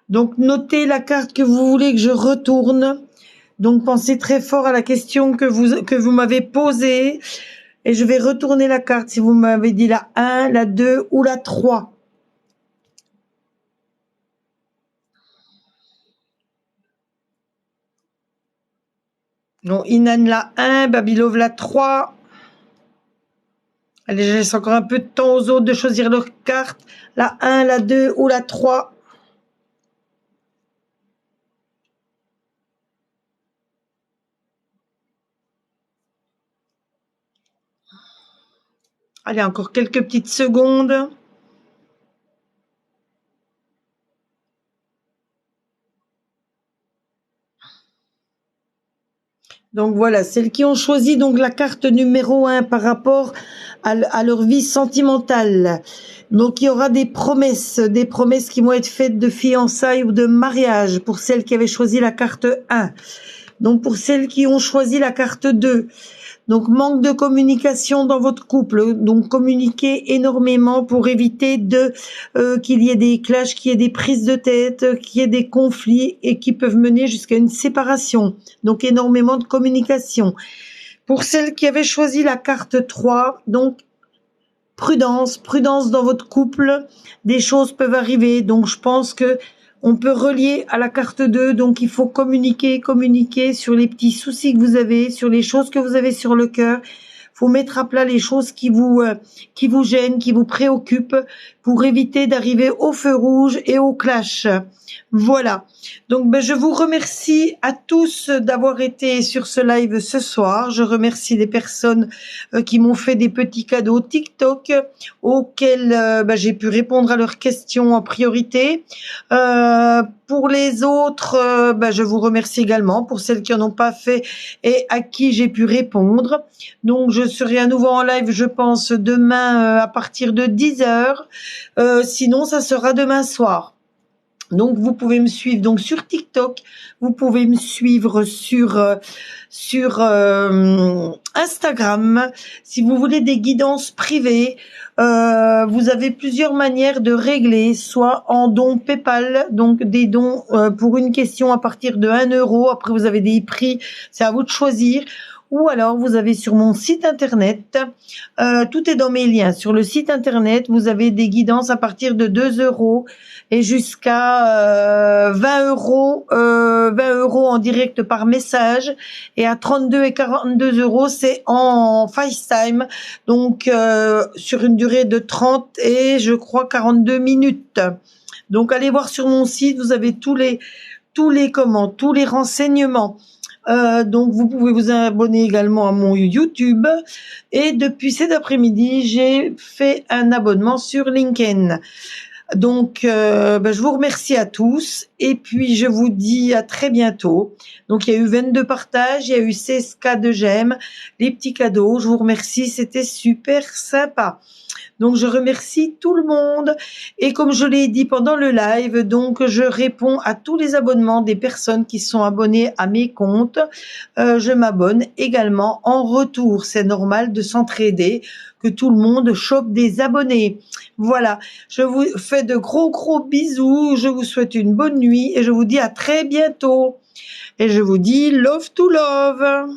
Donc notez la carte que vous voulez que je retourne. Donc pensez très fort à la question que vous m'avez posée. Et je vais retourner la carte si vous m'avez dit la 1, la 2 ou la 3. Donc Inan la 1, Babylove la 3. Allez, je laisse encore un peu de temps aux autres de choisir leur carte. La 1, la 2 ou la 3. Allez, encore quelques petites secondes. Donc voilà, celles qui ont choisi donc la carte numéro 1 par rapport à leur vie sentimentale. Donc il y aura des promesses qui vont être faites de fiançailles ou de mariage pour celles qui avaient choisi la carte 1. Donc pour celles qui ont choisi la carte 2. Donc manque de communication dans votre couple. Donc communiquez énormément pour éviter qu'il y ait des clashs, qu'il y ait des prises de tête, qu'il y ait des conflits et qui peuvent mener jusqu'à une séparation. Donc énormément de communication. Pour celles qui avaient choisi la carte 3, donc prudence dans votre couple. Des choses peuvent arriver. Donc je pense que on peut relier à la carte 2, donc il faut communiquer sur les petits soucis que vous avez, sur les choses que vous avez sur le cœur. faut mettre à plat les choses qui vous gênent, qui vous préoccupent, pour éviter d'arriver au feu rouge et au clash. Voilà. Donc, je vous remercie à tous d'avoir été sur ce live ce soir. Je remercie les personnes qui m'ont fait des petits cadeaux TikTok auxquels j'ai pu répondre à leurs questions en priorité. Pour les autres, je vous remercie également pour celles qui en ont pas fait et à qui j'ai pu répondre. Donc, je serai à nouveau en live, je pense, demain à partir de 10h. Sinon, ça sera demain soir. Donc, vous pouvez me suivre donc sur TikTok, vous pouvez me suivre sur Instagram. Si vous voulez des guidances privées, vous avez plusieurs manières de régler, soit en don PayPal, donc des dons pour une question à partir de 1 euro. Après, vous avez des prix, c'est à vous de choisir. Ou alors, vous avez sur mon site internet, tout est dans mes liens. Sur le site internet, vous avez des guidances à partir de 2 euros et jusqu'à 20 euros en direct par message. Et à 32 et 42 euros, c'est en FaceTime. Donc, sur une durée de 30 et je crois 42 minutes. Donc, allez voir sur mon site, vous avez tous les renseignements. Donc vous pouvez vous abonner également à mon YouTube, et depuis cet après-midi j'ai fait un abonnement sur LinkedIn. Donc je vous remercie à tous et puis je vous dis à très bientôt. Donc il y a eu 22 partages, il y a eu 16 cas de j'aime, les petits cadeaux, je vous remercie, c'était super sympa. Donc, je remercie tout le monde. Et comme je l'ai dit pendant le live, donc, je réponds à tous les abonnements des personnes qui sont abonnées à mes comptes. Je m'abonne également en retour. C'est normal de s'entraider, que tout le monde chope des abonnés. Voilà. Je vous fais de gros bisous. Je vous souhaite une bonne nuit et je vous dis à très bientôt. Et je vous dis love to love.